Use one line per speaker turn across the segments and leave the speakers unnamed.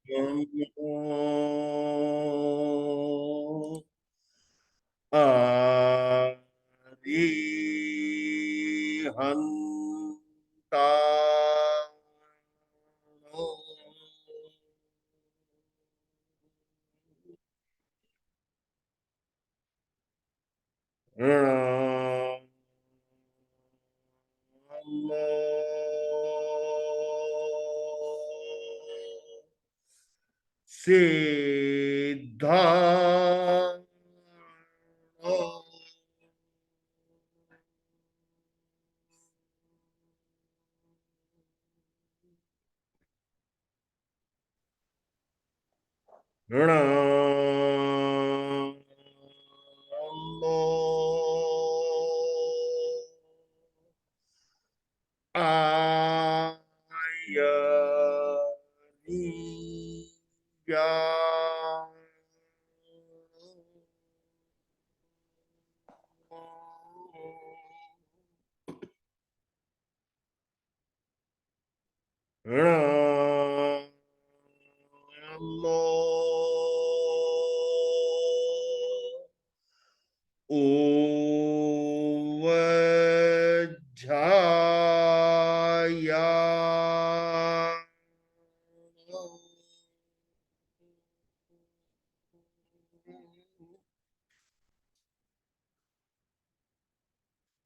अरिहन्ता सिद्धा आयनिया नमो ओवज्झाया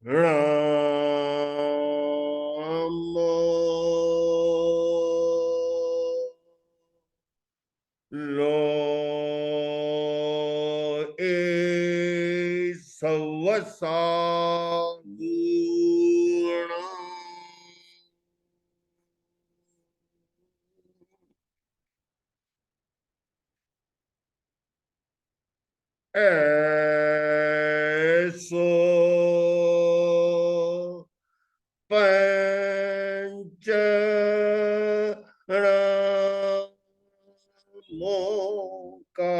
नमो lo e sawasa guna eso pancha moka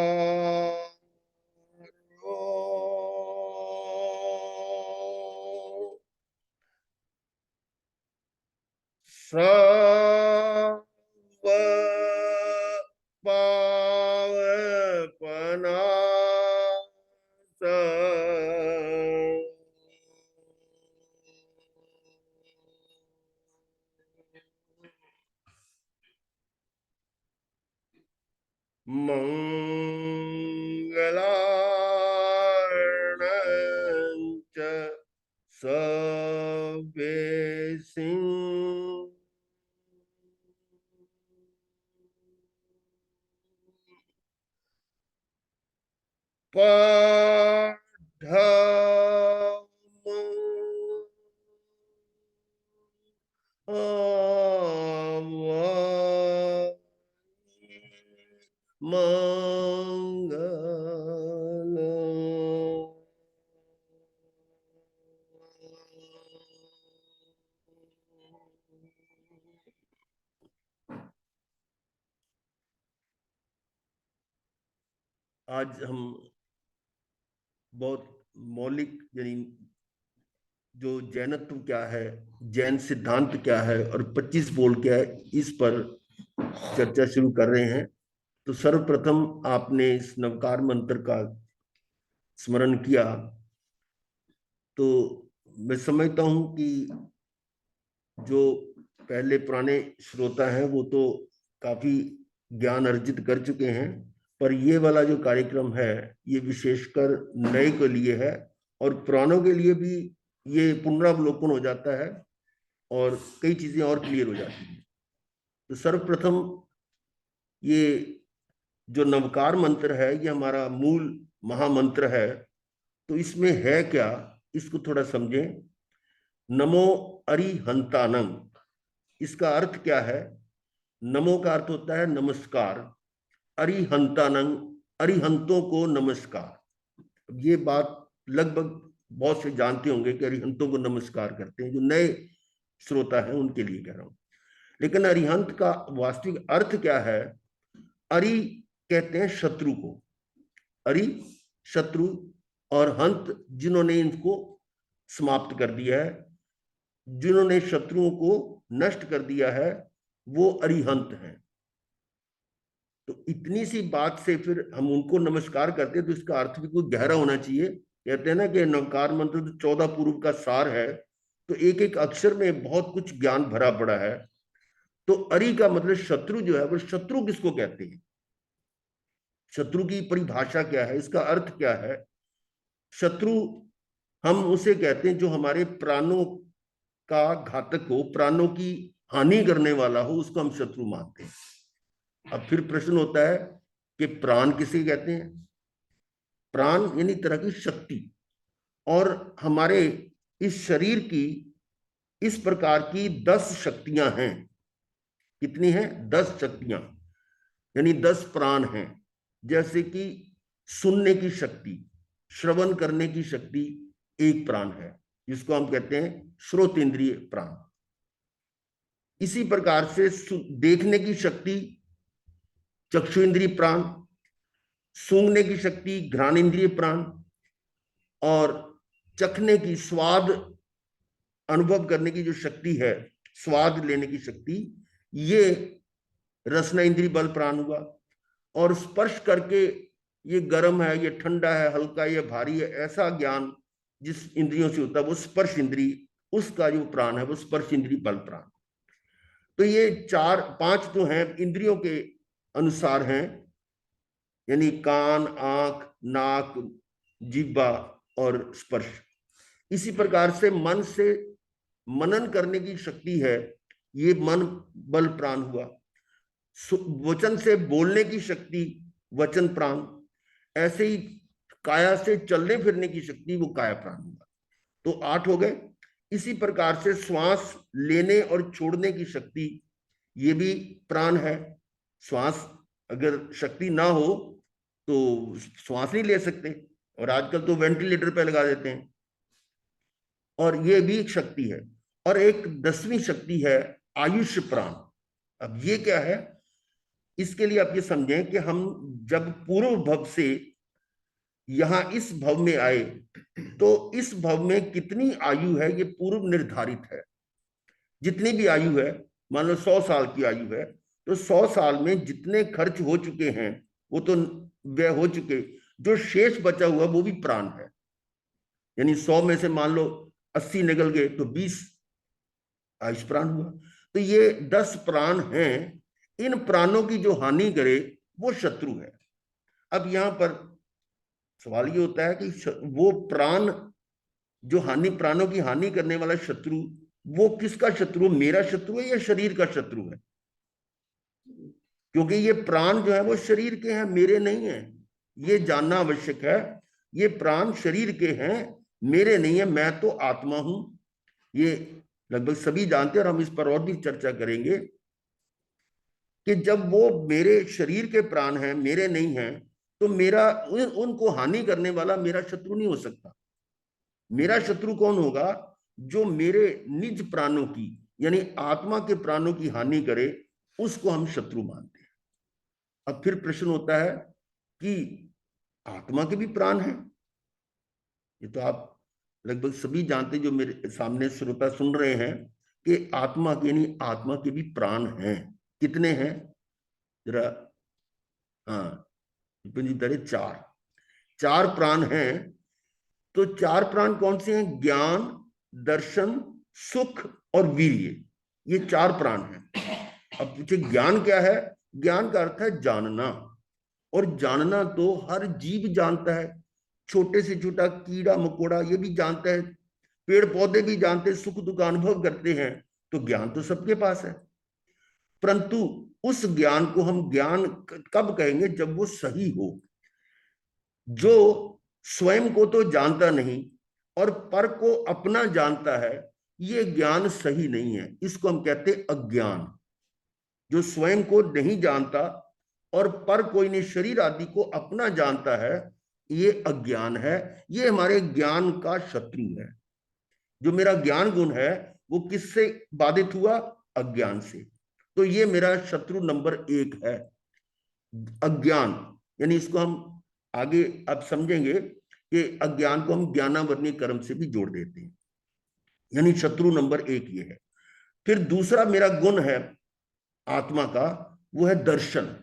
सर्व पावपना मंगलार्णं च सर्वेसिं पाठम् मंगल आज हम बहुत मौलिक यानी जो जैनत्व क्या है, जैन सिद्धांत क्या है और 25 बोल क्या है, इस पर चर्चा शुरू कर रहे हैं। तो सर्वप्रथम आपने इस नवकार मंत्र का स्मरण किया, तो मैं समझता हूं कि जो पहले पुराने श्रोता हैं वो तो काफी ज्ञान अर्जित कर चुके हैं, पर ये वाला जो कार्यक्रम है ये विशेषकर नए के लिए है और पुरानों के लिए भी ये पुनरावलोकन हो जाता है और कई चीजें और क्लियर हो जाती हैं। तो सर्वप्रथम ये जो नवकार मंत्र है ये हमारा मूल महामंत्र है, तो इसमें है क्या, इसको थोड़ा समझें। नमो अरिहंतानंग, इसका अर्थ क्या है? नमो का अर्थ होता है नमस्कार, अरिहंतानंग, अरिहंतों को नमस्कार। ये बात लगभग बहुत से जानते होंगे कि अरिहंतों को नमस्कार करते हैं, जो नए श्रोता हैं उनके लिए कह रहा हूं। लेकिन अरिहंत का वास्तविक अर्थ क्या है? अरि कहते हैं शत्रु को, अरि शत्रु, और हंत जिन्होंने इनको समाप्त कर दिया है, जिन्होंने शत्रुओं को नष्ट कर दिया है, वो अरिहंत हैं। तो इतनी सी बात से फिर हम उनको नमस्कार करते हैं, तो इसका अर्थ भी कोई गहरा होना चाहिए। कहते हैं ना कि नवकार मंत्र तो 14 पूर्व का सार है, तो एक एक अक्षर में बहुत कुछ ज्ञान भरा पड़ा है। तो अरि का मतलब शत्रु जो है, वो शत्रु किसको कहते हैं, शत्रु की परिभाषा क्या है, इसका अर्थ क्या है। शत्रु हम उसे कहते हैं जो हमारे प्राणों का घातक हो, प्राणों की हानि करने वाला हो, उसको हम शत्रु मानते हैं। अब फिर प्रश्न होता है कि प्राण किसे कहते हैं। प्राण यानी तरह की शक्ति, और हमारे इस शरीर की इस प्रकार की 10 शक्तियां हैं। कितनी हैं? 10 शक्तियां, यानी 10 प्राण हैं। जैसे कि सुनने की शक्ति, श्रवण करने की शक्ति एक प्राण है, जिसको हम कहते हैं श्रोत इंद्रिय प्राण। इसी प्रकार से देखने की शक्ति चक्षु इंद्रिय प्राण, सूंघने की शक्ति घ्राण इंद्रिय प्राण, और चखने की, स्वाद अनुभव करने की जो शक्ति है, स्वाद लेने की शक्ति, ये रसना इंद्रिय बल प्राण हुआ। और स्पर्श करके ये गर्म है, ये ठंडा है, हल्का, ये भारी है, ऐसा ज्ञान जिस इंद्रियों से होता है वो स्पर्श इंद्रिय, उसका जो प्राण है वो स्पर्श इंद्रिय बल प्राण। तो ये 4 5 जो हैं इंद्रियों के अनुसार हैं, यानी कान, आंख, नाक, जीवा और स्पर्श। इसी प्रकार से मन से मनन करने की शक्ति है, ये मन बल प्राण हुआ। वचन से बोलने की शक्ति वचन प्राण। ऐसे ही काया से चलने फिरने की शक्ति वो काया प्राण हुआ। तो 8 हो गए। इसी प्रकार से श्वास लेने और छोड़ने की शक्ति, ये भी प्राण है। श्वास अगर शक्ति ना हो तो श्वास नहीं ले सकते, और आजकल तो वेंटिलेटर पे लगा देते हैं, और ये भी एक शक्ति है। और एक 10वीं शक्ति है आयुष्य प्राण। अब ये क्या है, इसके लिए आप ये समझें कि हम जब पूर्व भव से यहां इस भव में आए, तो इस भव में कितनी आयु है ये पूर्व निर्धारित है। जितनी भी आयु है, मान लो 100 साल की आयु है, तो 100 साल में जितने खर्च हो चुके हैं वो तो व्यय हो चुके, जो शेष बचा हुआ वो भी प्राण है। यानी 100 में से मान लो 80 निकल गए तो 20 आयुष प्राण हुआ। तो ये 10 प्राण हैं। इन प्राणों की जो हानि करे वो शत्रु है। अब यहां पर सवाल ये होता है कि वो प्राण जो प्राणों की हानि करने वाला शत्रु, वो किसका शत्रु, मेरा शत्रु है या शरीर का शत्रु है? क्योंकि ये प्राण जो है वो शरीर के हैं, मेरे नहीं है। ये जानना आवश्यक है। ये प्राण शरीर के हैं, मेरे नहीं है, मैं तो आत्मा हूं। ये लगभग सभी जानते हैं, और हम इस पर और भी चर्चा करेंगे कि जब वो मेरे शरीर के प्राण हैं, मेरे नहीं हैं, तो मेरा उनको हानि करने वाला मेरा शत्रु नहीं हो सकता। मेरा शत्रु कौन होगा? जो मेरे निज प्राणों की, यानी आत्मा के प्राणों की हानि करे, उसको हम शत्रु मानते हैं। अब फिर प्रश्न होता है कि आत्मा के भी प्राण हैं। ये तो आप लगभग सभी जानते, जो मेरे सामने श्रोता सुन रहे हैं, कि आत्मा के, यानी आत्मा के भी प्राण हैं। कितने हैं जरा? हाँ, विपिन जी बता, 4 4 प्राण हैं। तो 4 प्राण कौन से हैं? ज्ञान, दर्शन, सुख और वीर्य, ये 4 प्राण हैं। अब पूछे ज्ञान क्या है? ज्ञान का अर्थ है जानना, और जानना तो हर जीव जानता है। छोटे से छोटा कीड़ा मकोड़ा ये भी जानता है, पेड़ पौधे भी जानते हैं, सुख दुख अनुभव करते हैं। तो ज्ञान तो सबके पास है। परंतु उस ज्ञान को हम ज्ञान कब कहेंगे? जब वो सही हो। जो स्वयं को तो जानता नहीं और पर को अपना जानता है, ये ज्ञान सही नहीं है, इसको हम कहते हैं अज्ञान। जो स्वयं को नहीं जानता और पर कोई नहीं, शरीर आदि को अपना जानता है, ये अज्ञान है। ये हमारे ज्ञान का शत्रु है। जो मेरा ज्ञान गुण है वो किससे बाधित हुआ? अज्ञान से। तो ये मेरा शत्रु नंबर 1 है, अज्ञान। यानी इसको हम आगे अब समझेंगे कि अज्ञान को हम ज्ञानावरणीय कर्म से भी जोड़ देते हैं। यानी शत्रु नंबर 1 ये है। फिर दूसरा मेरा गुण है आत्मा का, वो है दर्शन।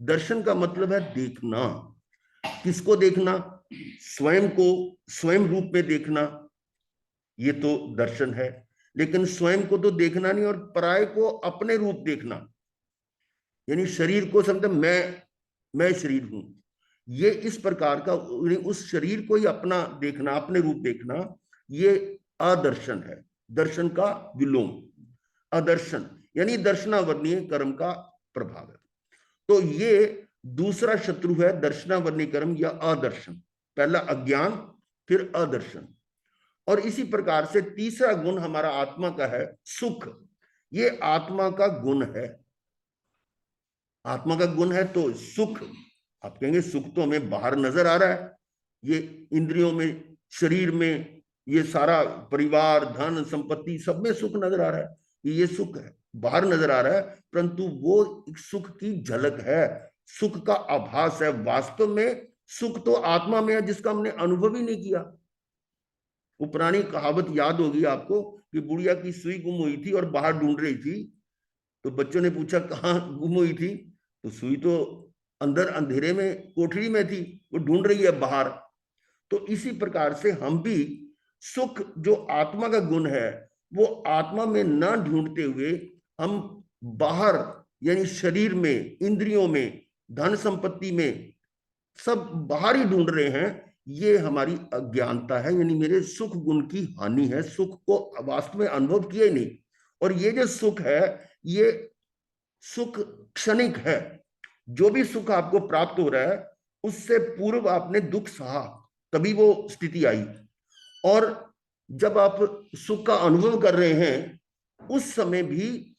दर्शन का मतलब है देखना। किसको देखना? स्वयं को स्वयं रूप में देखना, ये तो दर्शन है। लेकिन स्वयं को तो देखना नहीं, और पराये को अपने रूप देखना, यानी शरीर को समझे मैं शरीर हूं, ये इस प्रकार का, यानी उस शरीर को ही अपना देखना, अपने रूप देखना, ये अदर्शन है। दर्शन का विलोम अदर्शन, यानी दर्शनावर्णीय कर्म का प्रभाव है। तो ये दूसरा शत्रु है, दर्शनावर्णीय कर्म या अदर्शन। पहला अज्ञान, फिर अदर्शन। और इसी प्रकार से तीसरा गुण हमारा आत्मा का है सुख। ये आत्मा का गुण है, आत्मा का गुण है। तो सुख, आप कहेंगे सुख तो हमें बाहर नजर आ रहा है, ये इंद्रियों में, शरीर में, ये सारा परिवार, धन संपत्ति, सब में सुख नजर आ रहा है, ये सुख है, बाहर नजर आ रहा है। परंतु वो एक सुख की झलक है, सुख का आभास है। वास्तव में सुख तो आत्मा में है, जिसका हमने अनुभव ही नहीं किया। वो पुरानी कहावत याद होगी आपको कि बुढ़िया की सुई गुम हुई थी और बाहर ढूंढ रही थी। तो बच्चों ने पूछा कहाँ गुम हुई थी, तो सुई तो अंदर अंधेरे में कोठरी में थी, वो ढूंढ रही है बाहर। तो इसी प्रकार से हम भी सुख जो आत्मा का गुण है, वो आत्मा में ना ढूंढते हुए हम बाहर, यानी शरीर में, इंद्रियों में, धन संपत्ति में, सब बाहर ही ढूंढ रहे हैं। ये हमारी अज्ञानता है, यानी मेरे सुख गुण की हानि है, सुख को वास्तव में अनुभव किया ही नहीं। और ये जो सुख है, ये सुख क्षणिक है। जो भी सुख आपको प्राप्त हो रहा है, उससे पूर्व आपने दुख सहा, तभी वो स्थिति आई। और जब आप सुख का अनुभव कर रहे हैं, उस समय भी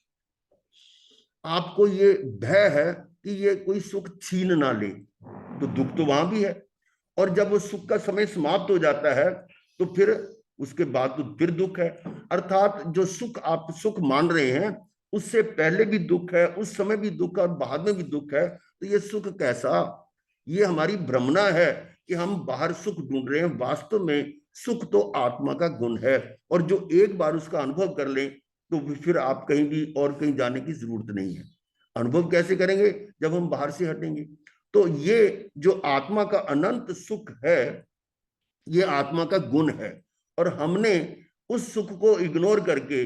आपको ये भय है कि ये कोई सुख छीन ना ले, तो दुख तो वहां भी है। और जब वो सुख का समय समाप्त हो जाता है, तो फिर उसके बाद तो फिर दुख है। अर्थात जो सुख आप सुख मान रहे हैं, उससे पहले भी दुख है, उस समय भी दुख है, और बाद में भी दुख है। तो ये सुख कैसा? ये हमारी भ्रमणा है कि हम बाहर सुख ढूंढ रहे हैं। वास्तव में सुख तो आत्मा का गुण है, और जो एक बार उसका अनुभव कर लें, तो फिर आप कहीं भी और कहीं जाने की जरूरत नहीं है। अनुभव कैसे करेंगे? जब हम बाहर से हटेंगे। तो ये जो आत्मा का अनंत सुख है, ये आत्मा का गुण है। और हमने उस सुख को इग्नोर करके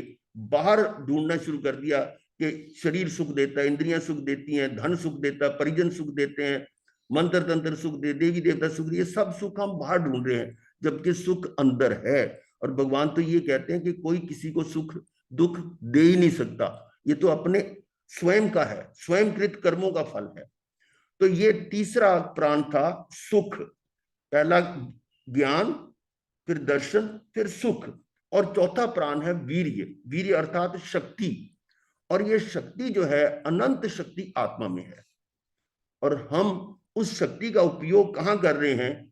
बाहर ढूंढना शुरू कर दिया कि शरीर सुख देता है, इंद्रियां सुख देती हैं, धन सुख देता है, परिजन सुख देते हैं, मंत्र तंत्र सुख दे, देवी देवता सुख, ये सब सुख हम बाहर ढूंढ रहे हैं, जबकि सुख अंदर है। और भगवान तो ये कहते हैं कि कोई किसी को सुख दुख दे ही नहीं सकता, ये तो अपने स्वयं का है, स्वयंकृत कर्मों का फल है। तो ये तीसरा प्राण था सुख। पहला ज्ञान, फिर दर्शन, फिर सुख। और चौथा प्राण है वीर्य। वीर्य अर्थात शक्ति। और ये शक्ति जो है, अनंत शक्ति आत्मा में है। और हम उस शक्ति का उपयोग कहां कर रहे हैं?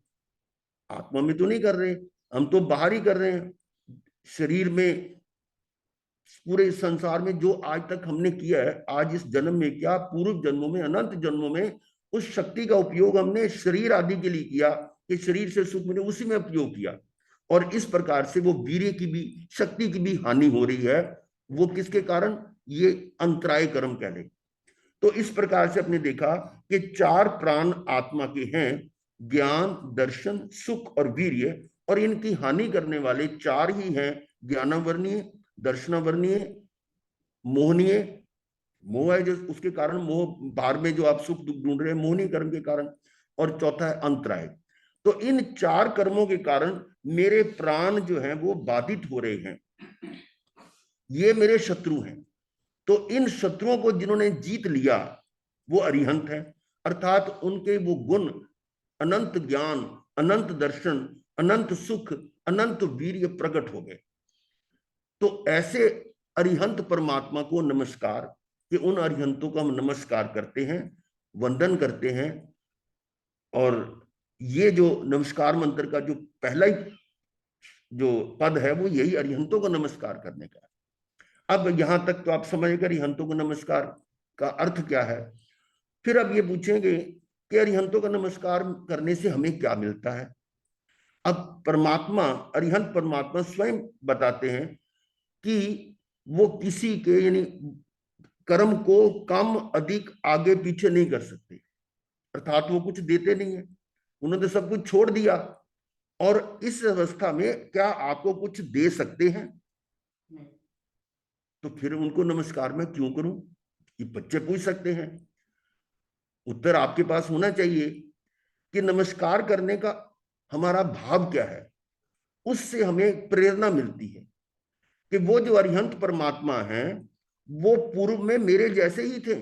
आत्मा में तो नहीं कर रहे, हम तो बाहर ही कर रहे हैं, शरीर में। पूरे संसार में जो आज तक हमने किया है, आज इस जन्म में क्या, पूर्व जन्मों में, अनंत जन्मों में, उस शक्ति का उपयोग हमने शरीर आदि के लिए किया कि शरीर से सुख मिले, उसी में उपयोग किया। और इस प्रकार से वो वीर्य की भी, शक्ति की भी हानि हो रही है। वो किसके कारण? ये अंतराय कर्म कह ले। तो इस प्रकार से आपने देखा कि चार प्राण आत्मा के हैं, ज्ञान, दर्शन, सुख और वीर्य। और इनकी हानि करने वाले चार ही हैं, ज्ञानावर्णीय, दर्शनावर्णीय, मोहनीय, मोह है जो उसके कारण, मोह बाहर में जो आप सुख दुख ढूंढ रहे हैं, मोहनीय कर्म के कारण। और चौथा है अंतराय। तो इन चार कर्मों के कारण मेरे प्राण जो हैं वो बाधित हो रहे हैं, ये मेरे शत्रु हैं। तो इन शत्रुओं को जिन्होंने जीत लिया, वो अरिहंत है। अर्थात उनके वो गुण, अनंत ज्ञान, अनंत दर्शन, अनंत सुख, अनंत वीर्य प्रकट हो गए। तो ऐसे अरिहंत परमात्मा को नमस्कार, कि उन अरिहंतों को हम नमस्कार करते हैं, वंदन करते हैं। और ये जो नमस्कार मंत्र का जो पहला ही जो पद है, वो यही अरिहंतों को नमस्कार करने का है। अब यहां तक तो आप समझ गए अरिहंतों को नमस्कार का अर्थ क्या है। फिर अब ये पूछेंगे कि अरिहंतों का नमस्कार करने से हमें क्या मिलता है। अब परमात्मा, अरिहंत परमात्मा स्वयं बताते हैं कि वो किसी के, यानी कर्म को कम अधिक आगे पीछे नहीं कर सकते। अर्थात वो कुछ देते नहीं है, उन्होंने सब कुछ छोड़ दिया। और इस अवस्था में क्या आपको कुछ दे सकते हैं? तो फिर उनको नमस्कार मैं क्यों करूं? ये बच्चे पूछ सकते हैं। उत्तर आपके पास होना चाहिए कि नमस्कार करने का हमारा भाव क्या है। उससे हमें प्रेरणा मिलती है कि वो जो अरिहंत परमात्मा हैं वो पूर्व में मेरे जैसे ही थे।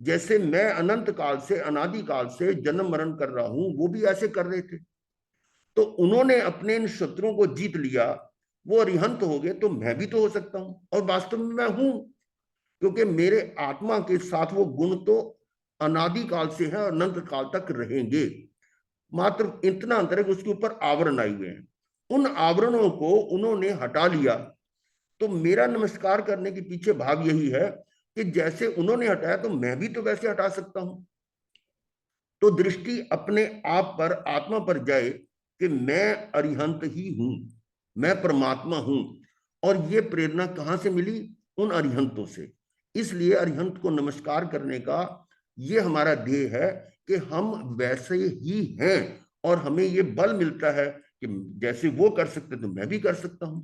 जैसे मैं अनंत काल से, अनादि काल से जन्म मरण कर रहा हूं, वो भी ऐसे कर रहे थे। तो उन्होंने अपने इन शत्रुओं को जीत लिया, वो अरिहंत हो गए, तो मैं भी तो हो सकता हूं। और वास्तव में मैं हूं, क्योंकि मेरे आत्मा के साथ वो गुण तो अनादि काल से है, अनंत काल तक रहेंगे। मात्र इतना अंतर है कि उसके ऊपर आवरण आए हुए हैं। उन आवरणों को उन्होंने हटा लिया। तो मेरा नमस्कार करने के पीछे भाव यही है कि जैसे उन्होंने हटाया तो मैं भी तो वैसे हटा सकता हूं। तो दृष्टि अपने आप पर, आत्मा पर जाए कि मैं अरिहंत ही हूं, मैं परमात्मा हूं। और ये प्रेरणा कहां से मिली? उन अरिहंतों से। इसलिए अरिहंत को नमस्कार करने का ये हमारा ध्येय है कि हम वैसे ही हैं, और हमें ये बल मिलता है कि जैसे वो कर सकते तो मैं भी कर सकता हूं।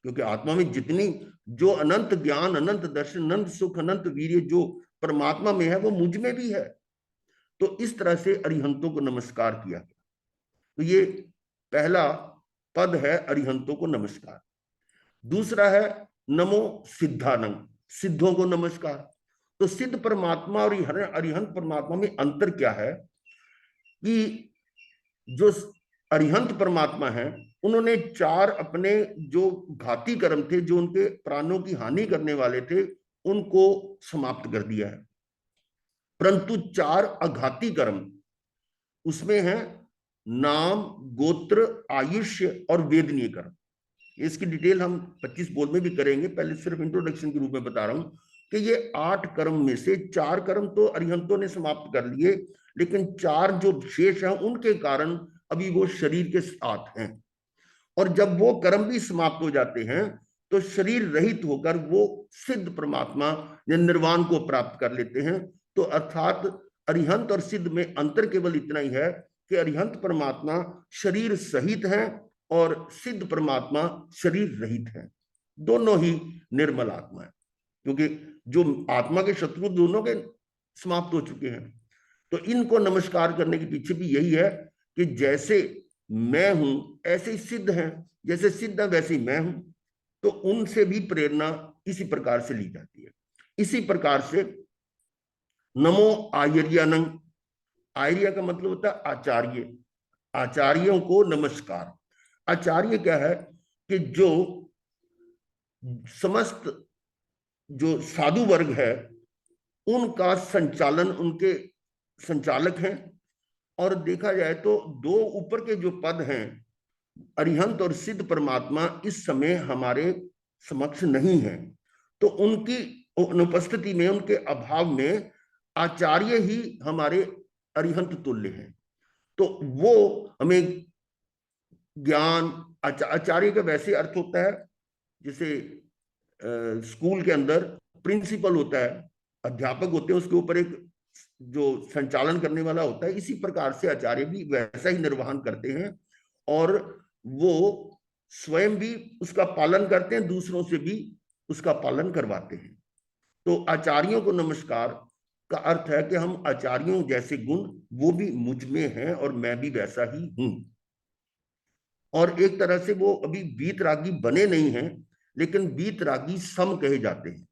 क्योंकि आत्मा में जितनी जो अनंत ज्ञान, अनंत दर्शन, अनंत सुख, अनंत वीर्य जो परमात्मा में है वो मुझ में भी है। तो इस तरह से अरिहंतों को नमस्कार किया गया। तो ये पहला पद है, अरिहंतों को नमस्कार। दूसरा है नमो सिद्धानंद, सिद्धों को नमस्कार। तो सिद्ध परमात्मा और अरिहंत परमात्मा में अंतर क्या है कि जो अरिहंत परमात्मा है उन्होंने चार अपने जो घाती कर्म थे, जो उनके प्राणों की हानि करने वाले थे, उनको समाप्त कर दिया है। परंतु चार अघाती कर्म उसमें है नाम, गोत्र, आयुष्य और वेदनीय कर्म। इसकी डिटेल हम 25 बोल में भी करेंगे, पहले सिर्फ इंट्रोडक्शन के रूप में बता रहा हूं कि ये 8 कर्म में से 4 कर्म तो अरिहंतों ने समाप्त कर लिए, लेकिन 4 जो शेष हैं उनके कारण अभी वो शरीर के साथ हैं। और जब वो कर्म भी समाप्त हो जाते हैं तो शरीर रहित होकर वो सिद्ध परमात्मा या निर्वाण को प्राप्त कर लेते हैं। तो अर्थात अरिहंत और सिद्ध में अंतर केवल इतना ही है कि अरिहंत परमात्मा शरीर सहित हैं और सिद्ध परमात्मा शरीर रहित हैं। दोनों ही निर्मल आत्मा है, क्योंकि जो आत्मा के शत्रु दोनों के समाप्त हो चुके हैं। तो इनको नमस्कार करने के पीछे भी यही है कि जैसे मैं हूं ऐसे ही सिद्ध हैं, जैसे सिद्ध है वैसे ही मैं हूं। तो उनसे भी प्रेरणा इसी प्रकार से ली जाती है। इसी प्रकार से नमो आयर्यानंग, आर्य का मतलब होता है आचार्य, आचार्यों को नमस्कार। आचार्य क्या है कि जो समस्त जो साधु वर्ग है उनका संचालन, उनके संचालक हैं। और देखा जाए तो दो ऊपर के जो पद हैं, अरिहंत और सिद्ध परमात्मा, इस समय हमारे समक्ष नहीं है। तो उनकी अनुपस्थिति में, उनके अभाव में आचार्य ही हमारे अरिहंत तुल्य हैं। तो वो हमें ज्ञान, आचार्य का वैसे अर्थ होता है जैसे स्कूल के अंदर प्रिंसिपल होता है, अध्यापक होते हैं, उसके ऊपर एक जो संचालन करने वाला होता है। इसी प्रकार से आचार्य भी वैसा ही निर्वहन करते हैं, और वो स्वयं भी उसका पालन करते हैं, दूसरों से भी उसका पालन करवाते हैं। तो आचार्यों को नमस्कार का अर्थ है कि हम आचार्यों जैसे गुण वो भी मुझ में हैं और मैं भी वैसा ही हूं। और एक तरह से वो अभी वीतरागी बने नहीं हैं, लेकिन वीतरागी सम कहे जाते हैं।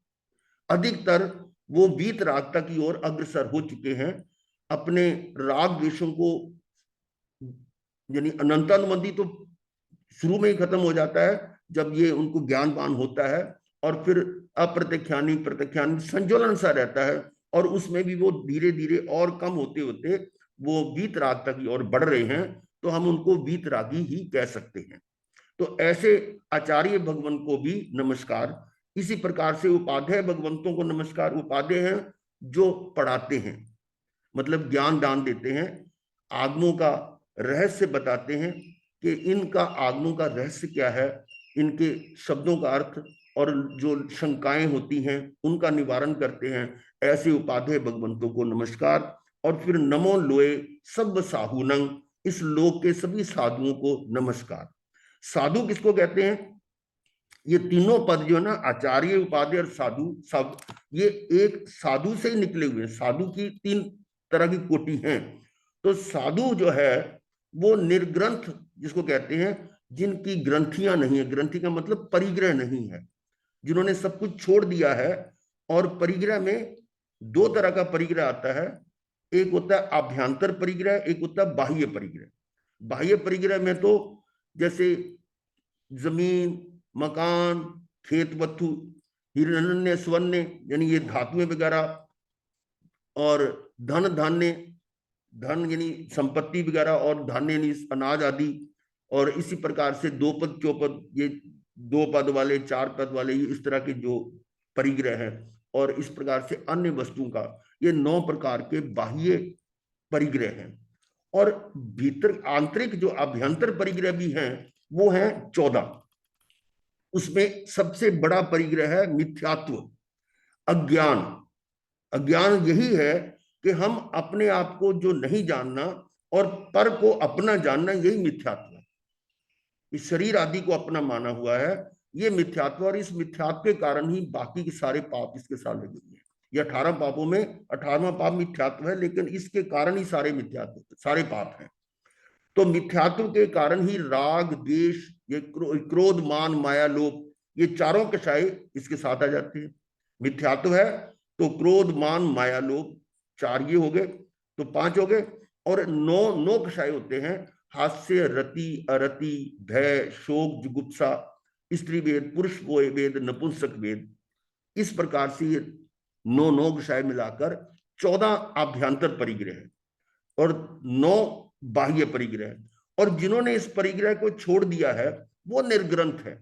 अधिकतर वो वीतरागता की ओर अग्रसर हो चुके हैं। अपने राग द्वेषों को, यानी अनंतानुबंधी तो शुरू में ही खत्म हो जाता है जब ये उनको ज्ञानवान होता है, और फिर अप्रत्यख्यानी प्रत्यख्यानी संज्वलन सा रहता है, और उसमें भी वो धीरे धीरे और कम होते होते वो वीतराग तक की ओर बढ़ रहे हैं। तो हम उनको वीतरागी ही कह सकते हैं। तो ऐसे आचार्य भगवान को भी नमस्कार। इसी प्रकार से उपाध्याय भगवंतों को नमस्कार। उपाध्याय हैं जो पढ़ाते हैं, मतलब ज्ञान दान देते हैं, आगमों का रहस्य बताते हैं कि इनका आगमों का रहस्य क्या है, इनके शब्दों का अर्थ, और जो शंकाएं होती हैं उनका निवारण करते हैं। ऐसे उपाध्याय भगवंतों को नमस्कार। और फिर नमो लोए सब साहुनंग, इस लोक के सभी साधुओं को नमस्कार। साधु किसको कहते हैं? ये तीनों पद जो है ना, आचार्य, उपाध्याय और साधु, सब ये एक साधु से ही निकले हुए हैं। साधु की तीन तरह की कोटि हैं। तो साधु जो है वो निर्ग्रंथ जिसको कहते हैं, जिनकी ग्रंथियां नहीं है, ग्रंथि का मतलब परिग्रह नहीं है, जिन्होंने सब कुछ छोड़ दिया है। और परिग्रह में दो तरह का परिग्रह आता है, एक होता है आभ्यंतर परिग्रह, एक होता है बाह्य परिग्रह। बाह्य परिग्रह में तो जैसे जमीन, मकान, खेत वस्तु, हिरण्य स्वर्ण यानी ये धातुएं वगैरह, और धन धान्य, धन यानी संपत्ति वगैरह, और धान्य यानी अनाज आदि। और इसी प्रकार से दो पद चौपद, ये दो पद वाले, चार पद वाले, ये इस तरह के जो परिग्रह है। और इस प्रकार से अन्य वस्तुओं का, ये 9 प्रकार के बाह्य परिग्रह हैं। और भीतर आंतरिक जो अभ्यंतर परिग्रह भी हैं वो हैं 14। उसमें सबसे बड़ा परिग्रह है मिथ्यात्व, अज्ञान। अज्ञान यही है कि हम अपने आप को जो नहीं जानना और पर को अपना जानना, यही मिथ्यात्व है। इस शरीर आदि को अपना माना हुआ है, ये मिथ्यात्व। और इस मिथ्यात्व के कारण ही बाकी के सारे पाप इसके साथ लगे हुए हैं। ये 18 पापों में 18वां पाप मिथ्यात्व है, लेकिन इसके कारण ही सारे मिथ्यात्व, सारे पाप हैं। तो मिथ्यात्व के कारण ही राग, द्वेष, ये क्रोध, मान, माया, लोभ, ये चारों कषाय इसके साथ आ जाते हैं। मिथ्यात्व है तो क्रोध, मान, माया, लोभ, 4 ये हो गए, तो 5 हो गए। और 9 कषाय होते हैं, हास्य, रति, अरति, भय, शोक, जुगुप्सा, स्त्री वेद, पुरुष वेद, नपुंसक वेद। इस प्रकार से ये 9 कषाय मिलाकर 14 आभ्यंतर परिग्रह है और 9 बाह्य परिग्रह। और जिन्होंने इस परिग्रह को छोड़ दिया है वो निर्ग्रंथ है।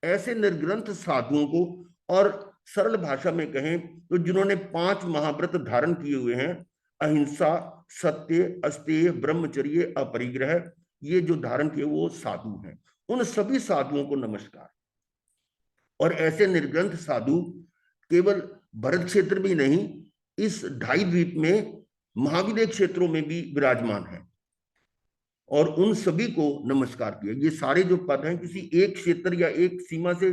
ऐसे निर्ग्रंथ साधुओं को, और सरल भाषा में कहें तो जिन्होंने 5 महाव्रत धारण किए हुए हैं, अहिंसा, सत्य, अस्तेय, ब्रह्मचर्य, अपरिग्रह, ये जो धारण किए वो साधु हैं। उन सभी साधुओं को नमस्कार। और ऐसे निर्ग्रंथ साधु केवल भरत क्षेत्र में नहीं, इस 2.5 द्वीप में महाविद्य क्षेत्रों में भी विराजमान है। और उन सभी को नमस्कार किया। ये सारे जो पद हैं किसी एक क्षेत्र या एक सीमा से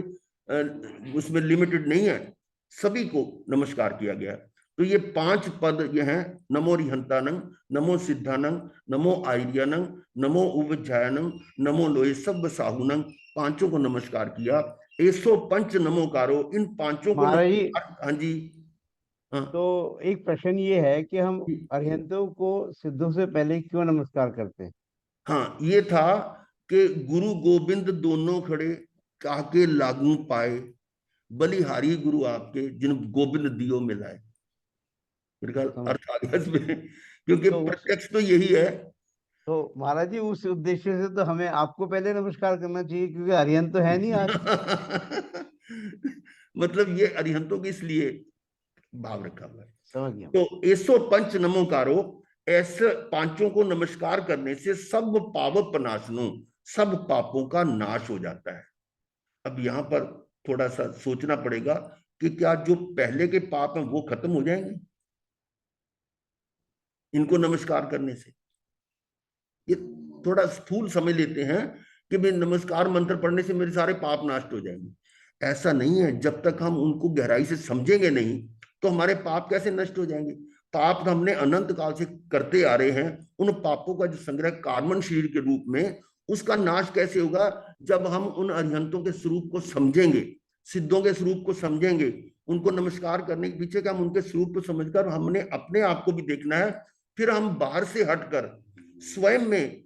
उसमें लिमिटेड नहीं है, सभी को नमस्कार किया गया। तो ये 5 पद ये हैं, नमो रिहंतानंग, नमो सिद्धानंग, नमो आर्यानंग, नमो उपध्यायनंग, नमो लोए सब साहुनंग, 5 को नमस्कार किया। 105 नमोकारो, इन 5 को
महाराज जी,
नमस्कार। हाँ जी। हाँ
तो एक प्रश्न ये है कि हम अरिहंतों को सिद्धों से पहले क्यों नमस्कार करते हैं?
हाँ, ये था कि गुरु गोविंद दोनों खड़े, काके लागू पाए, बलिहारी गुरु आपके, जिन गोविंद दियो मिलाए। मेरे ख्याल
समझ।
अर्थ आ गया इसमें, क्योंकि
तो उस
प्रत्यक्ष तो यही है।
तो महाराज जी, उस उद्देश्य से तो हमें आपको पहले नमस्कार करना चाहिए, क्योंकि अरिहंत तो है नहीं आज।
मतलब ये अरिहंतों की इसलिए भाव रखा हुआ है।
समझ गया।
तो 105 नमोकारो, ऐसे 5 को नमस्कार करने से सब पावप नाशनो, सब पापों का नाश हो जाता है। अब यहां पर थोड़ा सा सोचना पड़ेगा कि क्या जो पहले के पाप हैं वो खत्म हो जाएंगे इनको नमस्कार करने से? ये थोड़ा स्थूल समझ लेते हैं कि भाई नमस्कार मंत्र पढ़ने से मेरे सारे पाप नष्ट हो जाएंगे। ऐसा नहीं है। जब तक हम उनको गहराई से समझेंगे नहीं तो हमारे पाप कैसे नष्ट हो जाएंगे? पाप तो हमने अनंत काल से करते आ रहे हैं। उन पापों का जो संग्रह कार्बन शरीर के रूप में, उसका नाश कैसे होगा? जब हम उन अरिहंतों के स्वरूप को समझेंगे, सिद्धों के स्वरूप को समझेंगे। उनको नमस्कार करने के पीछे क्या, हम उनके स्वरूप को समझकर हमने अपने आप को भी देखना है। फिर हम बाहर से हटकर स्वयं में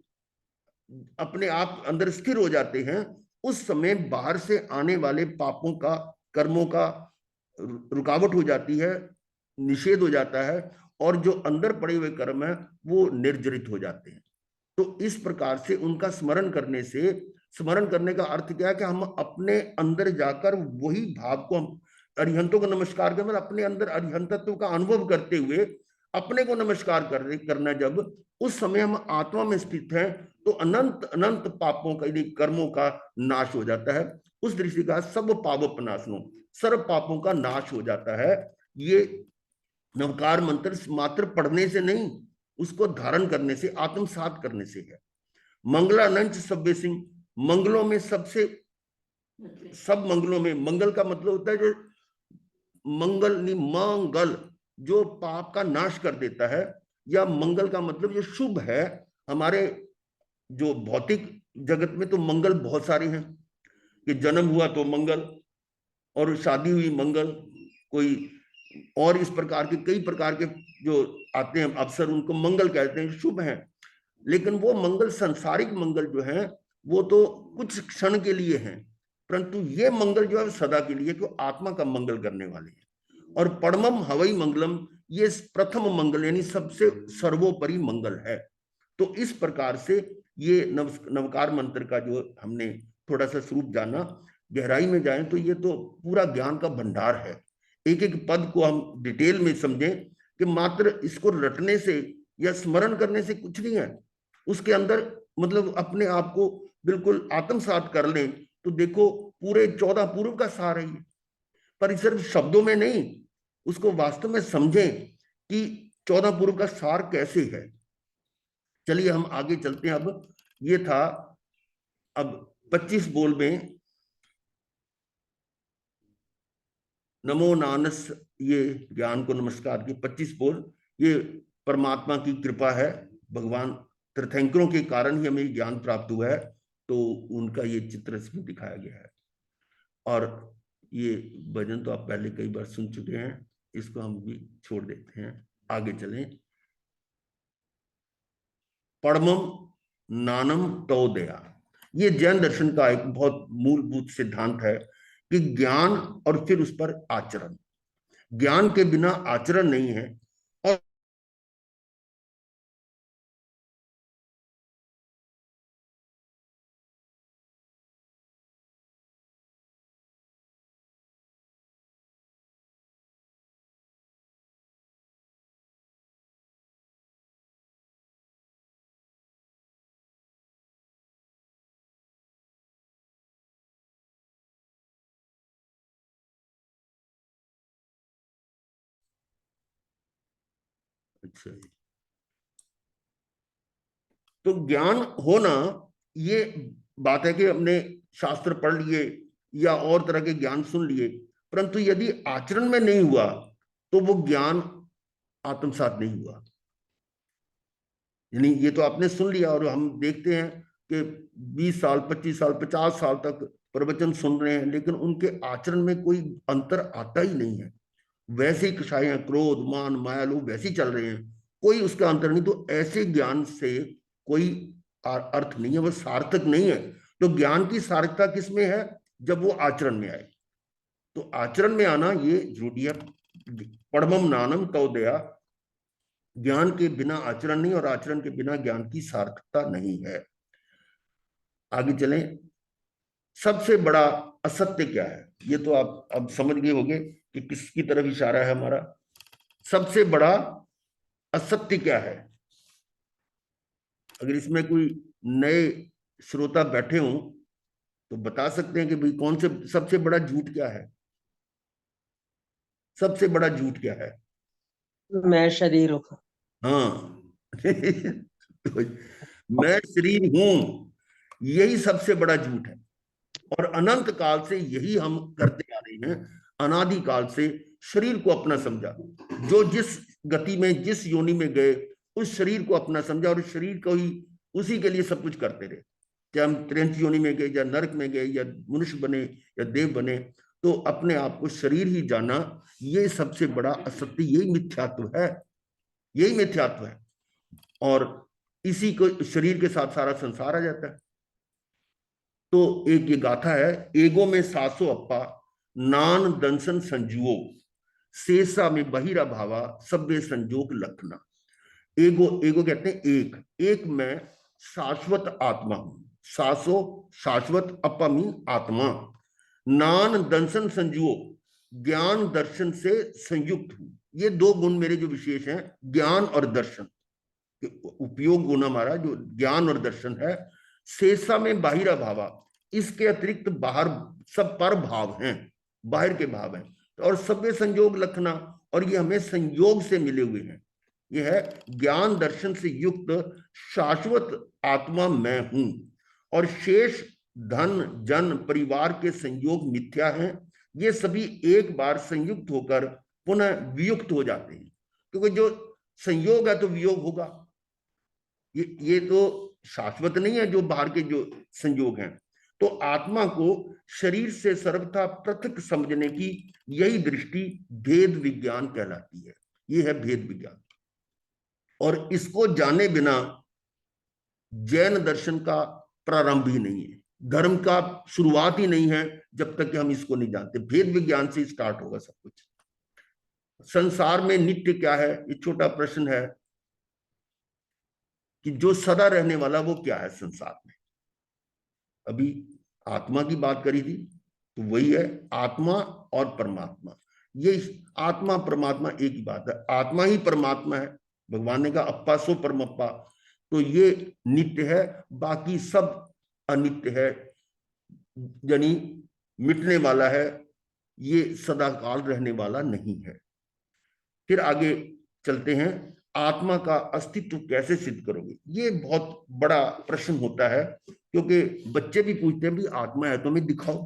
अपने आप अंदर स्थिर हो जाते हैं। उस समय बाहर से आने वाले पापों का, कर्मों का रुकावट हो जाती है, निषेध हो जाता है, और जो अंदर पड़े हुए कर्म है वो निर्जरित हो जाते हैं। तो इस प्रकार से उनका स्मरण करने से, स्मरण करने का अर्थ क्या है कि हम अपने अंदर जाकर वही भाव को, हम अरिहंतों को नमस्कार कर, अपने अंदर अरिहंतत्व का अनुभव करते हुए अपने को नमस्कार करना, जब उस समय हम आत्मा में स्थित हैं तो अनंत अनंत पापों का, यदि कर्मों का नाश हो जाता है। उस दृष्टि का सब पाप नाशनो, सर्व पापों का नाश हो जाता है। ये नवकार मंत्र मात्र पढ़ने से नहीं, उसको धारण करने से, आत्मसात करने से है। मंगलानंच सभ्य सिंह, मंगलों में सबसे, सब मंगलों में, मंगल का मतलब होता है जो मंगल नहीं, मंगल जो पाप का नाश कर देता है, या मंगल का मतलब जो शुभ है। हमारे जो भौतिक जगत में तो मंगल बहुत सारे हैं, कि जन्म हुआ तो मंगल, और शादी हुई मंगल, कोई और इस प्रकार के कई प्रकार के जो आते हैं अवसर, उनको मंगल कहते हैं, शुभ हैं। लेकिन वो मंगल, सांसारिक मंगल जो है, वो तो कुछ क्षण के लिए हैं, परंतु ये मंगल जो है सदा के लिए, कि आत्मा का मंगल करने वाले हैं। और परमम हवई मंगलम, ये प्रथम मंगल यानी सबसे सर्वोपरि मंगल है। तो इस प्रकार से ये नवकार मंत्र का जो हमने थोड़ा सा स्वरूप जाना, गहराई में जाएं तो ये तो पूरा ज्ञान का भंडार है। एक एक पद को हम डिटेल में समझें, कि मात्र इसको रटने से या स्मरण करने से कुछ नहीं है, उसके अंदर मतलब अपने आप को बिल्कुल आत्मसात कर लें, तो देखो पूरे 14 पूर्व का सार है ये। पर सिर्फ शब्दों में नहीं, उसको वास्तव में समझें कि 14 पूर्व का सार कैसे है। चलिए हम आगे चलते हैं। अब ये था, अब 25 बोल में नमो नानस, ये ज्ञान को नमस्कार की 25 बोल, ये परमात्मा की कृपा है, भगवान तीर्थंकरों के कारण ही हमें ज्ञान प्राप्त हुआ है, तो उनका ये चित्र इसमें दिखाया गया है। और ये भजन तो आप पहले कई बार सुन चुके हैं, इसको हम भी छोड़ देते हैं, आगे चलें। परमम नानम तो दया, ये जैन दर्शन का एक बहुत मूलभूत सिद्धांत है, कि ज्ञान और फिर उस पर आचरण, ज्ञान के बिना आचरण नहीं है। और अच्छा, तो ज्ञान होना, ये बात है कि हमने शास्त्र पढ़ लिए या और तरह के ज्ञान सुन लिए, परंतु यदि आचरण में नहीं हुआ, तो वो ज्ञान आत्मसात नहीं हुआ। यानी ये तो आपने सुन लिया, और हम देखते हैं कि 20 साल, 25 साल, 50 साल तक प्रवचन सुन रहे हैं, लेकिन उनके आचरण में कोई अंतर आता ही नहीं है। वैसे ही कषाय, क्रोध, मान, माया, लोग वैसे ही चल रहे हैं, कोई उसका अंतर नहीं। तो ऐसे ज्ञान से कोई अर्थ नहीं है, वो सार्थक नहीं है। तो ज्ञान की सार्थकता किसमें है? जब वो आचरण में आए। तो आचरण में आना ये जरूरी है। परमम नानम तो दया, ज्ञान के बिना आचरण नहीं, और आचरण के बिना ज्ञान की सार्थकता नहीं है। आगे चलें। सबसे बड़ा असत्य क्या है? ये तो आप अब समझ गए होंगे कि किसकी तरफ इशारा है हमारा। सबसे बड़ा असत्य क्या है? अगर इसमें कोई नए श्रोता बैठे हों तो बता सकते हैं कि भाई कौन से सबसे बड़ा झूठ क्या है? सबसे बड़ा झूठ क्या है?
मैं शरीर हूँ।
हाँ तो मैं शरीर हूं, यही सबसे बड़ा झूठ है। और अनंत काल से यही हम करते आ रहे हैं, अनादि काल से शरीर को अपना समझा। जो जिस गति में, जिस योनि में गए, उस शरीर को अपना समझा, और उस शरीर को ही, उसी के लिए सब कुछ करते रहे। चाहे हम त्रिंच योनि में गए, या नरक में गए, या मनुष्य बने, या देव बने, तो अपने आप को शरीर ही जाना, ये सबसे बड़ा असत्य, यही मिथ्यात्व है, यही मिथ्यात्व है। और इसी को, शरीर के साथ सारा संसार आ जाता है। तो एक ये गाथा है, एगो में सासो अप्पा, नान दंसन संजुओ, शेषा में बहिरा भावा, सभ्य संजोग लखना। एगो, एगो कहते हैं एक, एक मैं शाश्वत आत्मा हूं। सासो शाश्वत, अपमी आत्मा, नान दंसन संजुओ, ज्ञान दर्शन से संयुक्त हूं। ये दो गुण मेरे जो विशेष हैं, ज्ञान और दर्शन, उपयोग गुण हमारा जो ज्ञान और दर्शन है। शेषा में बाहिरा भावा, इसके अतिरिक्त बाहर सब पर भाव हैं, बाहर के भाव हैं। और सभ्य संजोग लखना, और ये हमें संयोग से मिले हुए हैं। यह है ज्ञान दर्शन से युक्त शाश्वत आत्मा मैं हूं, और शेष धन जन परिवार के संयोग मिथ्या हैं। ये सभी एक बार संयुक्त होकर पुनः वियुक्त हो जाते हैं, क्योंकि जो संयोग है तो वियोग होगा। ये तो शाश्वत नहीं है जो बाहर के जो संयोग हैं। तो आत्मा को शरीर से सर्वथा पृथक समझने की यही दृष्टि भेद विज्ञान कहलाती है। ये है भेद विज्ञान, और इसको जाने बिना जैन दर्शन का प्रारंभ ही नहीं है, धर्म का शुरुआत ही नहीं है, जब तक कि हम इसको नहीं जानते। भेद विज्ञान से स्टार्ट होगा सब कुछ। संसार में नित्य क्या है, ये छोटा प्रश्न है कि जो सदा रहने वाला वो क्या है संसार में। अभी आत्मा की बात करी थी, तो वही है आत्मा और परमात्मा। ये आत्मा परमात्मा एक ही बात है, आत्मा ही परमात्मा है। भगवान ने कहा अप्पा सो परमप्पा, तो ये नित्य है, बाकी सब अनित्य है, यानी मिटने वाला है, ये सदाकाल रहने वाला नहीं है। फिर आगे चलते हैं, आत्मा का अस्तित्व कैसे सिद्ध करोगे। ये बहुत बड़ा प्रश्न होता है, क्योंकि बच्चे भी पूछते हैं भी आत्मा है तो हमें दिखाओ,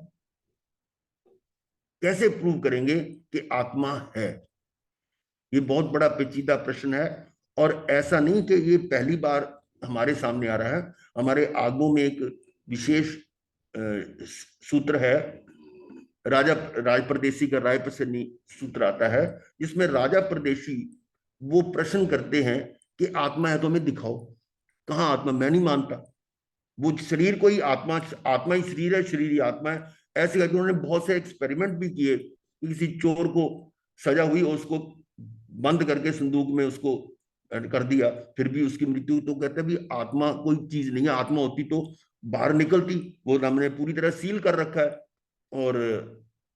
कैसे प्रूव करेंगे कि आत्मा है। ये बहुत बड़ा पेचीदा प्रश्न है, और ऐसा नहीं कि ये पहली बार हमारे सामने आ रहा है। हमारे आगमों में एक विशेष सूत्र है, राजा राज प्रदेशी का राय प्रसन्नी सूत्र आता है, जिसमें राजा प्रदेशी वो प्रश्न करते हैं कि आत्मा है तो हमें दिखाओ। कहाँ आत्मा, मैं नहीं मानता। वो शरीर को ही आत्मा, आत्मा ही शरीर है, शरीर ही आत्मा है, ऐसे करके उन्होंने बहुत से एक्सपेरिमेंट भी किए। किसी चोर को सजा हुई, उसको बंद करके संदूक में उसको कर दिया, फिर भी उसकी मृत्यु। तो कहते हैं भी आत्मा कोई चीज नहीं है, आत्मा होती तो बाहर निकलती, वो हमने पूरी तरह सील कर रखा है, और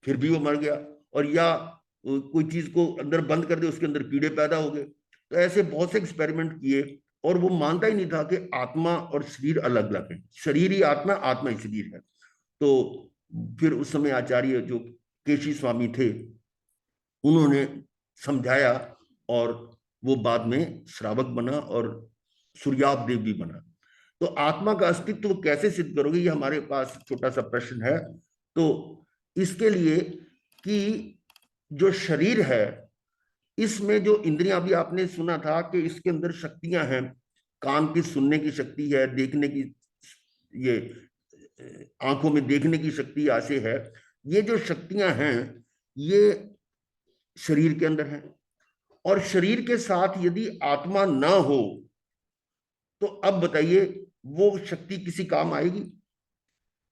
फिर भी वो मर गया। और या कोई चीज को अंदर बंद कर दे, उसके अंदर कीड़े पैदा हो गए। तो ऐसे बहुत से एक्सपेरिमेंट किए, और वो मानता ही नहीं था कि आत्मा और शरीर अलग अलग है, शरीर ही आत्मा, आत्मा ही शरीर है। तो फिर उस समय आचार्य जो केशी स्वामी थे, उन्होंने समझाया, और वो बाद में श्रावक बना और सूर्याप देव भी बना। तो आत्मा का अस्तित्व कैसे सिद्ध करोगे, ये हमारे पास छोटा सा प्रश्न है। तो इसके लिए कि जो शरीर है, इसमें जो इंद्रियां, भी आपने सुना था कि इसके अंदर शक्तियां हैं, कान की सुनने की शक्ति है, देखने की, ये आंखों में देखने की शक्ति आसे है। ये जो शक्तियां हैं ये शरीर के अंदर हैं, और शरीर के साथ यदि आत्मा ना हो तो अब बताइए वो शक्ति किसी काम आएगी।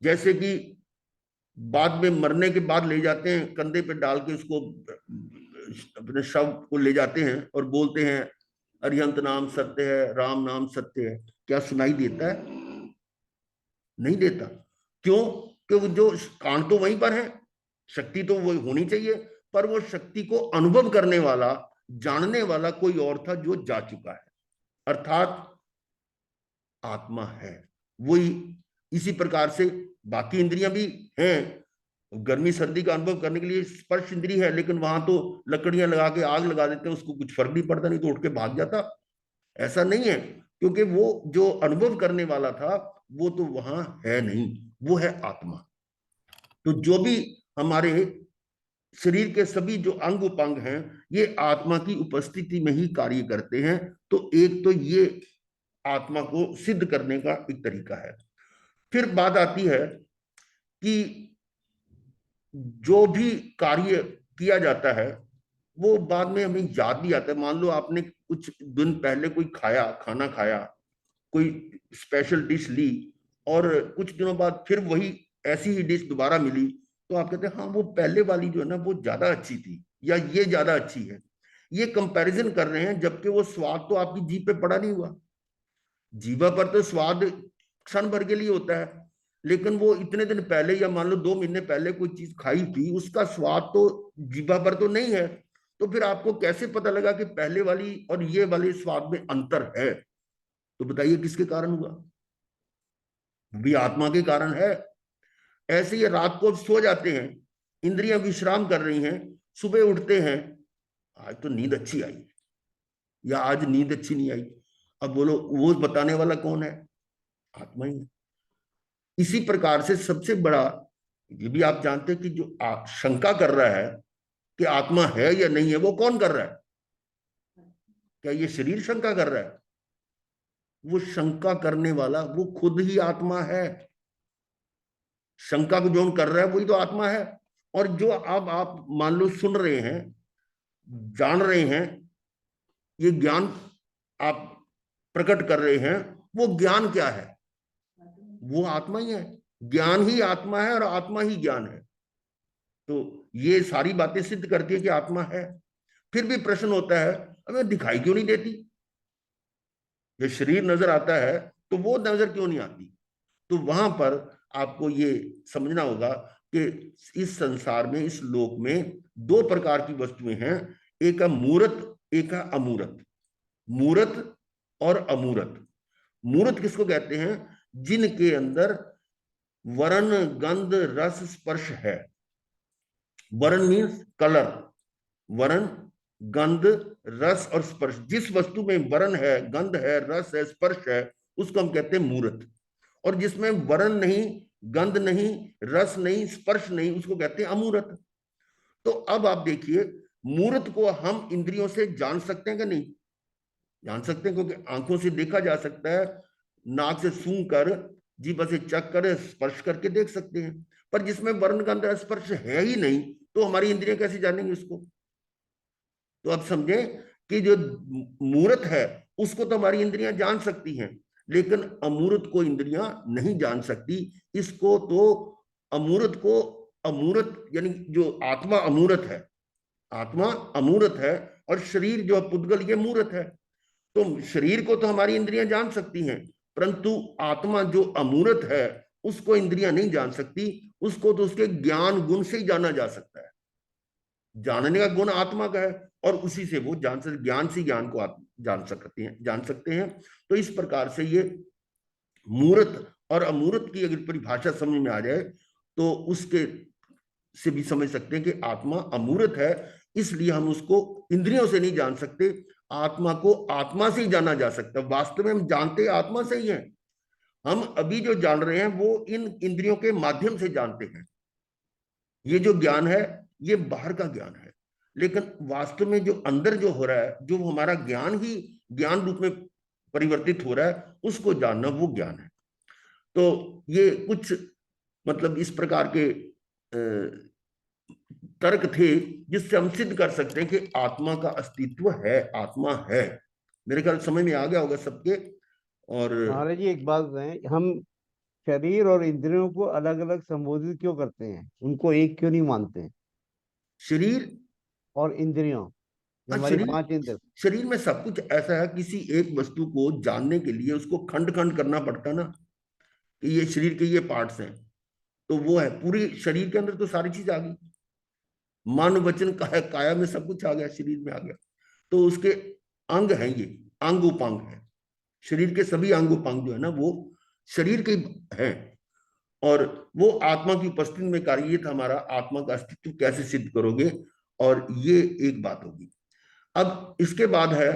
जैसे कि बाद में मरने के बाद ले जाते हैं, कंधे पे डाल के उसको अपने शव को ले जाते हैं और बोलते हैं अरिहंत नाम सत्य है, राम नाम सत्य है। क्या सुनाई देता है? नहीं देता। क्यों? क्योंकि जो कान तो वहीं पर है, शक्ति तो वो होनी चाहिए, पर वो शक्ति को अनुभव करने वाला, जानने वाला कोई और था जो जा चुका है, अर्थात आत्मा है वही। इसी प्रकार से बाकी इंद्रियां भी हैं, गर्मी सर्दी का अनुभव करने के लिए स्पर्श इंद्री है, लेकिन वहां तो लकड़ियां लगा के आग लगा देते हैं, उसको कुछ फर्क नहीं पड़ता, नहीं तो उठ के भाग जाता। ऐसा नहीं है, क्योंकि वो जो अनुभव करने वाला था वो तो वहां है नहीं, वो है आत्मा। तो जो भी हमारे शरीर के सभी जो अंग उपांग हैं, ये आत्मा की उपस्थिति में ही कार्य करते हैं। तो एक तो ये आत्मा को सिद्ध करने का एक तरीका है। फिर बात आती है कि जो भी कार्य किया जाता है वो बाद में हमें याद भी आता है। मान लो आपने कुछ दिन पहले कोई खाना खाया, कोई स्पेशल डिश ली, और कुछ दिनों बाद फिर वही ऐसी ही डिश दोबारा मिली, तो आप कहते हैं हाँ वो पहले वाली जो है ना वो ज्यादा अच्छी थी, या ये ज्यादा अच्छी है। ये कंपैरिजन कर रहे हैं, जबकि वो स्वाद तो आपकी जीभ पे पड़ा नहीं हुआ। जीवा पर तो स्वाद क्षण भर के लिए होता है, लेकिन वो इतने दिन पहले, या मान लो 2 महीने पहले कोई चीज खाई थी, उसका स्वाद तो जीवा पर तो नहीं है। तो फिर आपको कैसे पता लगा कि पहले वाली और ये वाले स्वाद में अंतर है? तो बताइए किसके कारण हुआ? भी आत्मा के कारण है। ऐसे ही रात को सो जाते हैं, इंद्रियां विश्राम कर रही हैं, सुबह उठते हैं, आज तो नींद अच्छी आई या आज नींद अच्छी नहीं आई, अब बोलो वो बताने वाला कौन है? आत्मा ही है। इसी प्रकार से सबसे बड़ा ये भी आप जानते हैं कि जो शंका कर रहा है कि आत्मा है या नहीं है, वो कौन कर रहा है? क्या ये शरीर शंका कर रहा है? वो शंका करने वाला वो खुद ही आत्मा है। शंका को जो कर रहा है वही तो आत्मा है। और जो अब आप मान लो सुन रहे हैं, जान रहे हैं, ये ज्ञान आप प्रकट कर रहे हैं, वो ज्ञान क्या है? वो आत्मा ही है। ज्ञान ही आत्मा है और आत्मा ही ज्ञान है। तो ये सारी बातें सिद्ध करती है कि आत्मा है। फिर भी प्रश्न होता है, हमें दिखाई क्यों नहीं देती? ये शरीर नजर आता है तो वो नजर क्यों नहीं आती? तो वहां पर आपको ये समझना होगा कि इस संसार में, इस लोक में दो प्रकार की वस्तुएं हैं। एक है मूर्त, एक है अमूर्त। मूर्त और अमूर्त। मूर्त किसको कहते हैं? जिनके अंदर वर्ण, गंध, रस, स्पर्श है। वर्ण मीन्स कलर। वर्ण, गंध, रस और स्पर्श। जिस वस्तु में वर्ण है, गंध है, रस है, स्पर्श है, उसको हम कहते हैं मूर्त। और जिसमें वर्ण नहीं, गंध नहीं, रस नहीं, स्पर्श नहीं, उसको कहते हैं अमूर्त। तो अब आप देखिए, मूर्त को हम इंद्रियों से जान सकते हैं कि नहीं? जान सकते हैं, क्योंकि आंखों से देखा जा सकता है, नाक से सूंघ कर, जीभ से चख कर, स्पर्श करके देख सकते हैं। पर जिसमें वर्ण, गंध, रस, स्पर्श है ही नहीं, तो हमारी इंद्रियां कैसे जानेंगे उसको? तो अब समझें कि जो मूर्त है उसको तो हमारी इंद्रियां जान सकती हैं, लेकिन अमूर्त को इंद्रियां नहीं जान सकती। इसको तो अमूर्त को, अमूर्त यानी जो आत्मा अमूर्त है, आत्मा अमूर्त है, और शरीर जो पुद्गल ये मूर्त है। तो शरीर को तो हमारी इंद्रियां जान सकती हैं, परंतु आत्मा जो अमूर्त है उसको इंद्रियां नहीं जान सकती। उसको तो उसके ज्ञान गुण से ही जाना जा सकता है। जानने का गुण आत्मा का है, और उसी से वो जान सकते, ज्ञान से ज्ञान को आप जान सकते हैं। तो इस प्रकार से ये मूर्त और अमूर्त की अगर परिभाषा समझ में आ जाए तो उसके से भी समझ सकते हैं कि आत्मा अमूर्त है, इसलिए हम उसको इंद्रियों से नहीं जान सकते। आत्मा को आत्मा से ही जाना जा सकता है। वास्तव में हम जानते आत्मा से ही हैं। हम अभी जो जान रहे हैं वो इन इंद्रियों के माध्यम से जानते हैं। ये जो ज्ञान है ये बाहर का ज्ञान है, लेकिन वास्तव में जो अंदर जो हो रहा है, जो हमारा ज्ञान ही ज्ञान रूप में परिवर्तित हो रहा है, उसको जानना वो ज्ञान है। तो ये कुछ मतलब इस प्रकार के तर्क थे जिससे हम सिद्ध कर सकते हैं कि आत्मा का अस्तित्व है, आत्मा है। मेरे ख्याल समझ में आ गया होगा सबके। और
महाराज जी एक बात बताएं, हम शरीर और इंद्रियों को अलग अलग संबोधित क्यों करते हैं? उनको एक क्यों नहीं मानते हैं?
शरीर,
और इंद्रियों, जो
हाँ
हमारी
शरीर,
पांच इंद्र।
शरीर में सब कुछ ऐसा है। किसी एक वस्तु को जानने के लिए उसको खंड खंड करना पड़ता है ना, कि ये शरीर के ये पार्ट्स हैं। तो वो है, पूरी शरीर के अंदर तो सारी चीज आ गई। मन, वचन, काया में सब कुछ आ गया, शरीर में आ गया। तो उसके अंग हैं, ये अंग उपांग है। शरीर के सभी अंग उपांग जो है ना वो शरीर के हैं। और वो आत्मा की उपस्थिति में कार्य, ये था हमारा आत्मा का अस्तित्व कैसे सिद्ध करोगे, और ये एक बात होगी। अब इसके बाद है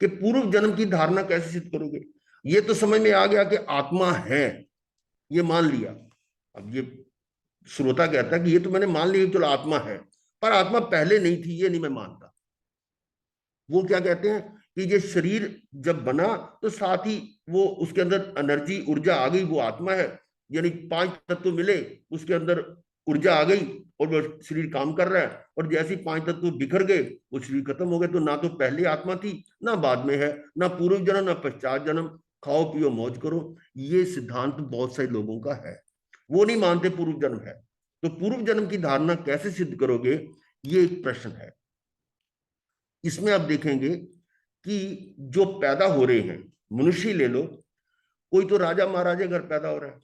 कि पूर्व जन्म की धारणा कैसे सिद्ध करोगे। ये तो समझ में आ गया कि आत्मा है, ये मान लिया। अब ये श्रोता कहता है कि ये तो मैंने मान लिया, चलो आत्मा है, पर आत्मा पहले नहीं थी, ये नहीं मैं मानता। वो क्या कहते हैं कि ये शरीर जब बना तो साथ ही वो उसके अंदर एनर्जी, ऊर्जा आ गई, वो आत्मा है। यानी पांच तत्व मिले, उसके अंदर ऊर्जा आ गई और वो शरीर काम कर रहा है। और जैसे ही पांच तत्व बिखर गए, वो शरीर खत्म हो गए। तो ना तो पहले आत्मा थी, ना बाद में है, ना पूर्व जन्म, ना पश्चात जन्म। खाओ पियो मौज करो, ये सिद्धांत बहुत सारे लोगों का है। वो नहीं मानते पूर्व जन्म है। तो पूर्व जन्म की धारणा कैसे सिद्ध करोगे, ये एक प्रश्न है। इसमें आप देखेंगे कि जो पैदा हो रहे हैं, मनुष्य ले लो, कोई तो राजा महाराजा घर पैदा हो रहा है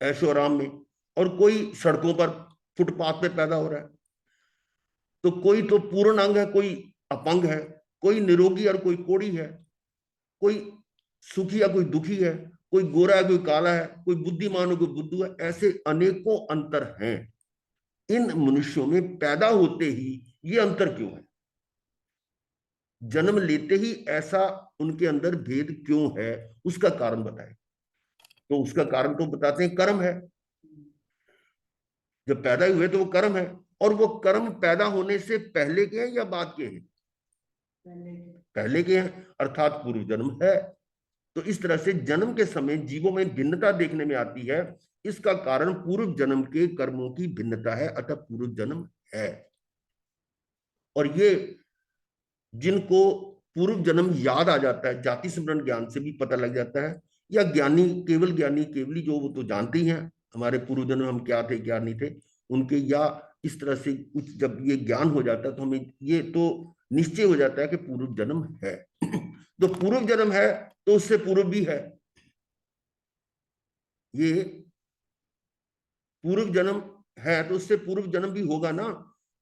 ऐशो आराम में, और कोई सड़कों पर फुटपाथ पे पैदा हो रहा है। तो कोई तो पूर्ण अंग है, कोई अपंग है, कोई निरोगी और कोई कोढ़ी है, कोई सुखी या कोई दुखी है, कोई गोरा है कोई काला है, कोई बुद्धिमान है कोई बुद्धू है। ऐसे अनेकों अंतर हैं। इन मनुष्यों में पैदा होते ही ये अंतर क्यों है? जन्म लेते ही ऐसा उनके अंदर भेद क्यों है, उसका कारण बताएं। तो उसका कारण तो बताते हैं कर्म है। जब पैदा हुए तो वो कर्म है, और वो कर्म पैदा होने से पहले के हैं या बाद के हैं? पहले के हैं, अर्थात पूर्व जन्म है। तो इस तरह से जन्म के समय जीवों में भिन्नता देखने में आती है। इसका कारण पूर्व जन्म के कर्मों की भिन्नता है, अतः पूर्व जन्म है। और ये जिनको पूर्व जन्म याद आ जाता है, जाति स्मरण ज्ञान से भी पता लग जाता है, या ज्ञानी केवली जो वो तो जानते ही हैं हमारे पूर्व जन्म हम क्या थे क्या नहीं थे उनके, या इस तरह से कुछ जब ये ज्ञान हो जाता है तो हमें ये तो निश्चय हो जाता है कि पूर्व जन्म है। तो पूर्व जन्म है तो उससे पूर्व भी है। ये पूर्व जन्म है तो उससे पूर्व जन्म भी होगा ना,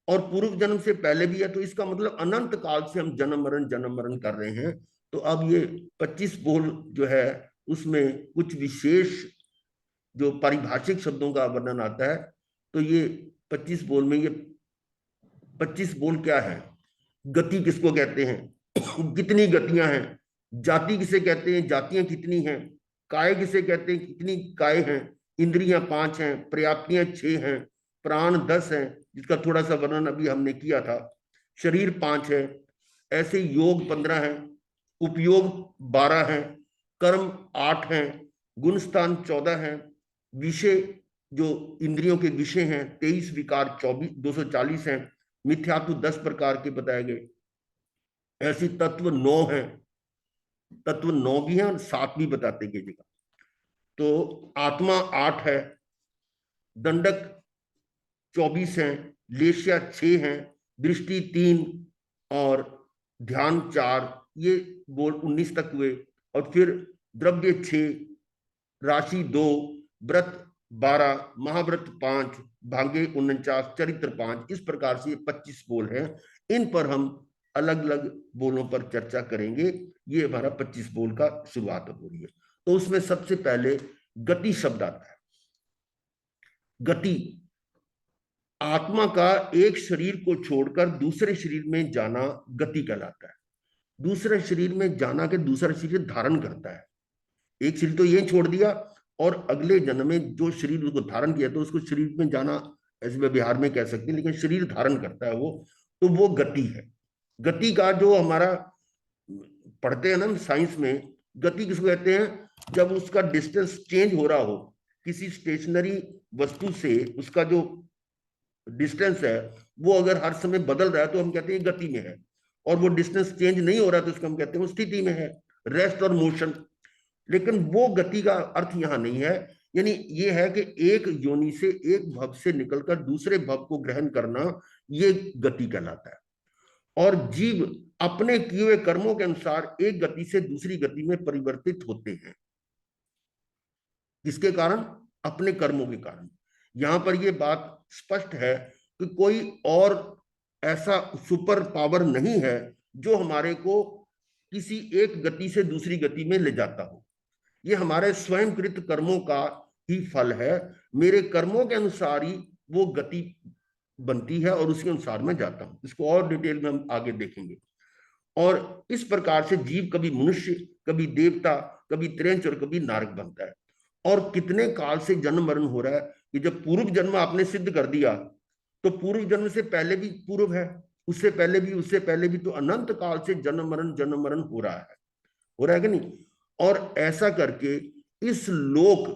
और पूर्व जन्म से पहले भी है, तो इसका मतलब अनंत काल से हम जन्म मरण कर रहे हैं। तो अब ये 25 बोल जो है उसमें कुछ विशेष जो पारिभाषिक शब्दों का वर्णन आता है। तो ये 25 बोल में ये 25 बोल क्या है? गति किसको कहते हैं? कितनी गतियां हैं? जाति किसे कहते हैं? जातियां कितनी हैं? काय किसे कहते हैं? कितनी काय हैं? इंद्रियां 5 हैं, पर्याप्तियां 6 हैं, प्राण 10 हैं, जिसका थोड़ा सा वर्णन अभी हमने किया था। शरीर 5 है, ऐसे योग 15 है, उपयोग 12 है, कर्म 8 हैं, गुण स्थान 14 है, विषय जो इंद्रियों के विषय हैं 23, विकार 240 हैं, मिथ्यात्व 10 प्रकार के बताए गए, ऐसी तत्व 9 है। तत्व 9 भी हैं और 7 भी बताते गए जगह। तो आत्मा 8 है, दंडक 24 है, लेशिया 6 है, दृष्टि 3 और ध्यान 4, ये बोल 19 तक हुए। और फिर द्रव्य 6, राशि 2, व्रत 12, महाव्रत 5, भाग्य 49, चरित्र 5। इस प्रकार से 25 बोल हैं। इन पर हम अलग अलग बोलों पर चर्चा करेंगे। ये हमारा 25 बोल का शुरुआत हो रही है। तो उसमें सबसे पहले गति शब्द आता है। गति आत्मा का एक शरीर को छोड़कर दूसरे शरीर में जाना गति कहलाता है। दूसरे शरीर में जाना के दूसरा शरीर धारण करता है। एक शरीर तो ये छोड़ दिया और अगले जन्म में जो शरीर उसको धारण किया तो उसको शरीर में जाना ऐसे व्यवहार में कह सकते हैं, लेकिन शरीर धारण करता है वो, तो वो गति है। गति का जो हमारा पढ़ते हैं ना साइंस में, गति किसको कहते हैं? जब उसका डिस्टेंस चेंज हो रहा हो, किसी स्टेशनरी वस्तु से उसका जो डिस्टेंस है वो अगर हर समय बदल रहा है तो हम कहते हैं गति में है, और वो डिस्टेंस चेंज नहीं हो रहा तो उसको हम कहते हैं वो स्थिति में है, रेस्ट और मोशन। लेकिन वो गति का अर्थ यहां नहीं है। यानी ये है कि एक योनि से, एक भव से निकलकर दूसरे भव को ग्रहण करना, ये गति कहलाता है। और जीव अपने किए हुए कर्मों के अनुसार एक गति से दूसरी गति में परिवर्तित होते हैं। किसके कारण? अपने कर्मों के कारण। यहां पर यह बात स्पष्ट है कि कोई और ऐसा सुपर पावर नहीं है जो हमारे को किसी एक गति से दूसरी गति में ले जाता हो। ये हमारे स्वयंकृत कर्मों का ही फल है। मेरे कर्मों के अनुसार ही वो गति बनती है और उसके अनुसार मैं जाता हूं। इसको और डिटेल में हम आगे देखेंगे। और इस प्रकार से जीव कभी मनुष्य, कभी देवता, कभी त्रेंच और कभी नारक बनता है। और कितने काल से जन्म मरण हो रहा है कि जब पूर्व जन्म आपने सिद्ध कर दिया तो पूर्व जन्म से पहले भी पूर्व है, उससे पहले भी, उससे पहले भी, तो अनंत काल से जन्म मरण हो रहा है कि नहीं? और ऐसा करके इस लोक,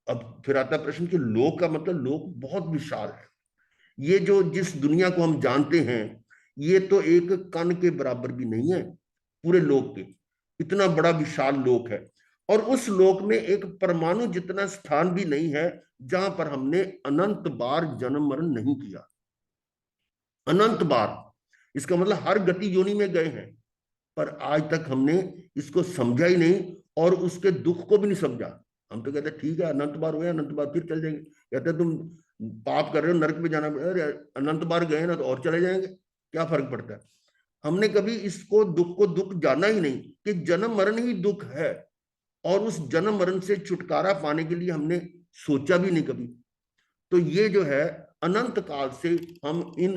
अब फिर आता प्रश्न कि लोक का मतलब, लोक बहुत विशाल है। ये जो जिस दुनिया को हम जानते हैं ये तो एक कण के बराबर भी नहीं है पूरे लोक के। इतना बड़ा विशाल लोक है, और उस लोक में एक परमाणु जितना स्थान भी नहीं है जहां पर हमने अनंत बार जन्म मरण नहीं किया। अनंत बार, इसका मतलब हर गति योनि में गए हैं, पर आज तक हमने इसको समझा ही नहीं और उसके दुख को भी नहीं समझा। हम तो कहते ठीक है अनंत बार हुए, अनंत बार फिर चल जाएंगे। कहते तुम पाप कर रहे हो, नरक में जाना, अरे अनंत बार गए ना तो और चले जाएंगे, क्या फर्क पड़ता है? हमने कभी इसको दुख को दुख जाना ही नहीं कि जन्म मरण ही दुख है, और उस जन्म मरण से छुटकारा पाने के लिए हमने सोचा भी नहीं कभी। तो ये जो है अनंत काल से हम इन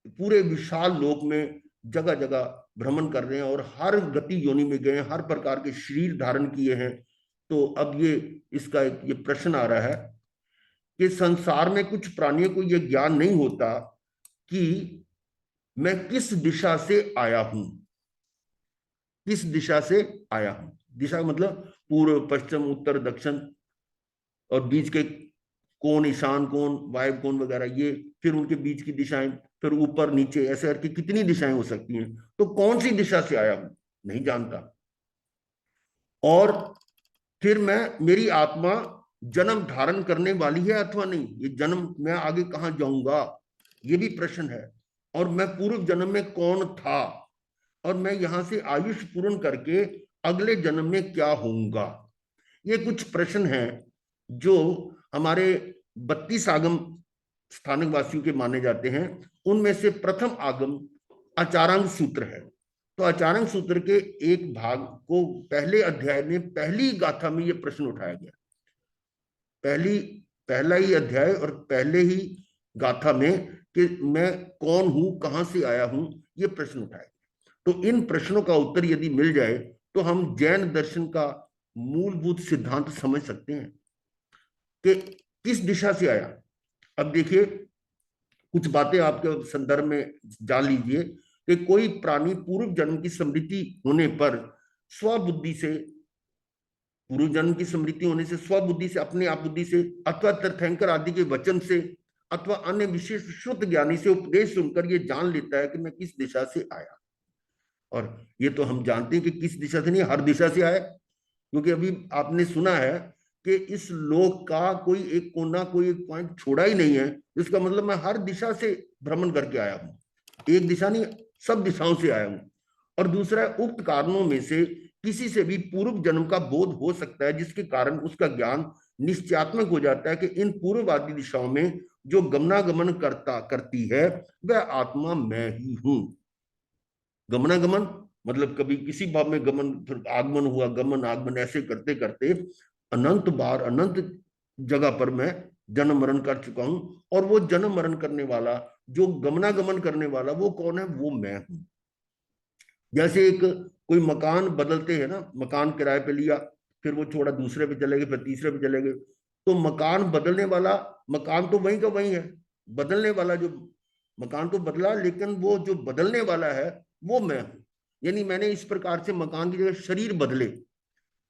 पूरे विशाल लोक में जगह जगह भ्रमण कर रहे हैं और हर गति योनि में गए हैं, हर प्रकार के शरीर धारण किए हैं। तो अब ये इसका एक ये प्रश्न आ रहा है कि संसार में कुछ प्राणियों को यह ज्ञान नहीं होता कि मैं किस दिशा से आया हूं, किस दिशा से आया हूं। दिशा का मतलब पूर्व, पश्चिम, उत्तर, दक्षिण, और बीच के कोण, ईशान कोण, वायव्य कोण वगैरह, ये फिर उनके बीच की दिशाएं, फिर ऊपर नीचे, ऐसे करके कितनी दिशाएं हो सकती हैं। तो कौन सी दिशा से आया हूं नहीं जानता। और फिर मेरी आत्मा जन्म धारण करने वाली है अथवा नहीं, ये जन्म मैं आगे कहां जाऊंगा, ये भी प्रश्न है। और मैं पूर्व जन्म में कौन था, और मैं यहां से आयुष पूर्ण करके अगले जन्म में क्या होऊंगा। ये कुछ प्रश्न हैं जो हमारे 32 आगम स्थानिक वासियों के माने जाते हैं। उनमें से प्रथम आगम आचारांग सूत्र है। तो आचारांग सूत्र के एक भाग को पहले अध्याय में, पहली गाथा में यह प्रश्न उठाया गया। पहला ही अध्याय और पहले ही गाथा में कि मैं कौन हूं, कहां से आया हूं, यह प्रश्न उठाया गया। तो इन प्रश्नों का उत्तर यदि मिल जाए तो हम जैन दर्शन का मूलभूत सिद्धांत समझ सकते हैं कि किस दिशा से आया। अब देखिए, कुछ बातें आपके संदर्भ में जान लीजिए कि कोई प्राणी पूर्व जन्म की स्मृति होने पर स्वबुद्धि से, पूर्व जन्म की स्मृति होने से स्वबुद्धि से, अपने आप बुद्धि से, अथवा तीर्थंकर आदि के वचन से, अथवा अन्य विशेष शुद्ध ज्ञानी से उपदेश सुनकर ये जान लेता है कि मैं किस दिशा से आया। और ये तो हम जानते हैं कि किस दिशा से नहीं, हर दिशा से आया, क्योंकि अभी आपने सुना है कि इस लोक का कोई एक कोना, कोई एक पॉइंट छोड़ा ही नहीं है। इसका मतलब मैं हर दिशा से भ्रमण करके आया हूं, एक दिशा नहीं, सब दिशाओं से आया हूं। और दूसरा, उक्त कारणों में से किसी से भी पूर्व जन्म का बोध हो सकता है, जिसके कारण उसका ज्ञान निश्चयात्मक हो जाता है कि इन पूर्ववादी दिशाओं में जो गमनागमन करती है वह आत्मा मैं ही हूं। गमनागमन मतलब कभी किसी भाव में गमन, फिर आगमन हुआ, गमन आगमन, ऐसे करते करते अनंत बार, अनंत जगह पर मैं जन्म मरण कर चुका हूं। और वो जन्म मरण करने वाला, जो गमनागमन करने वाला, वो कौन है? वो मैं हूं। जैसे एक कोई मकान बदलते हैं ना, मकान किराए पे लिया, फिर वो छोड़ा, दूसरे पे चले गए, फिर तीसरे पे चले गए। तो मकान बदलने वाला, मकान तो वहीं का वहीं है, बदलने वाला जो मकान तो बदला, लेकिन वो जो बदलने वाला है वो मैं हूं। यानी मैंने इस प्रकार से मकान की जगह शरीर बदले,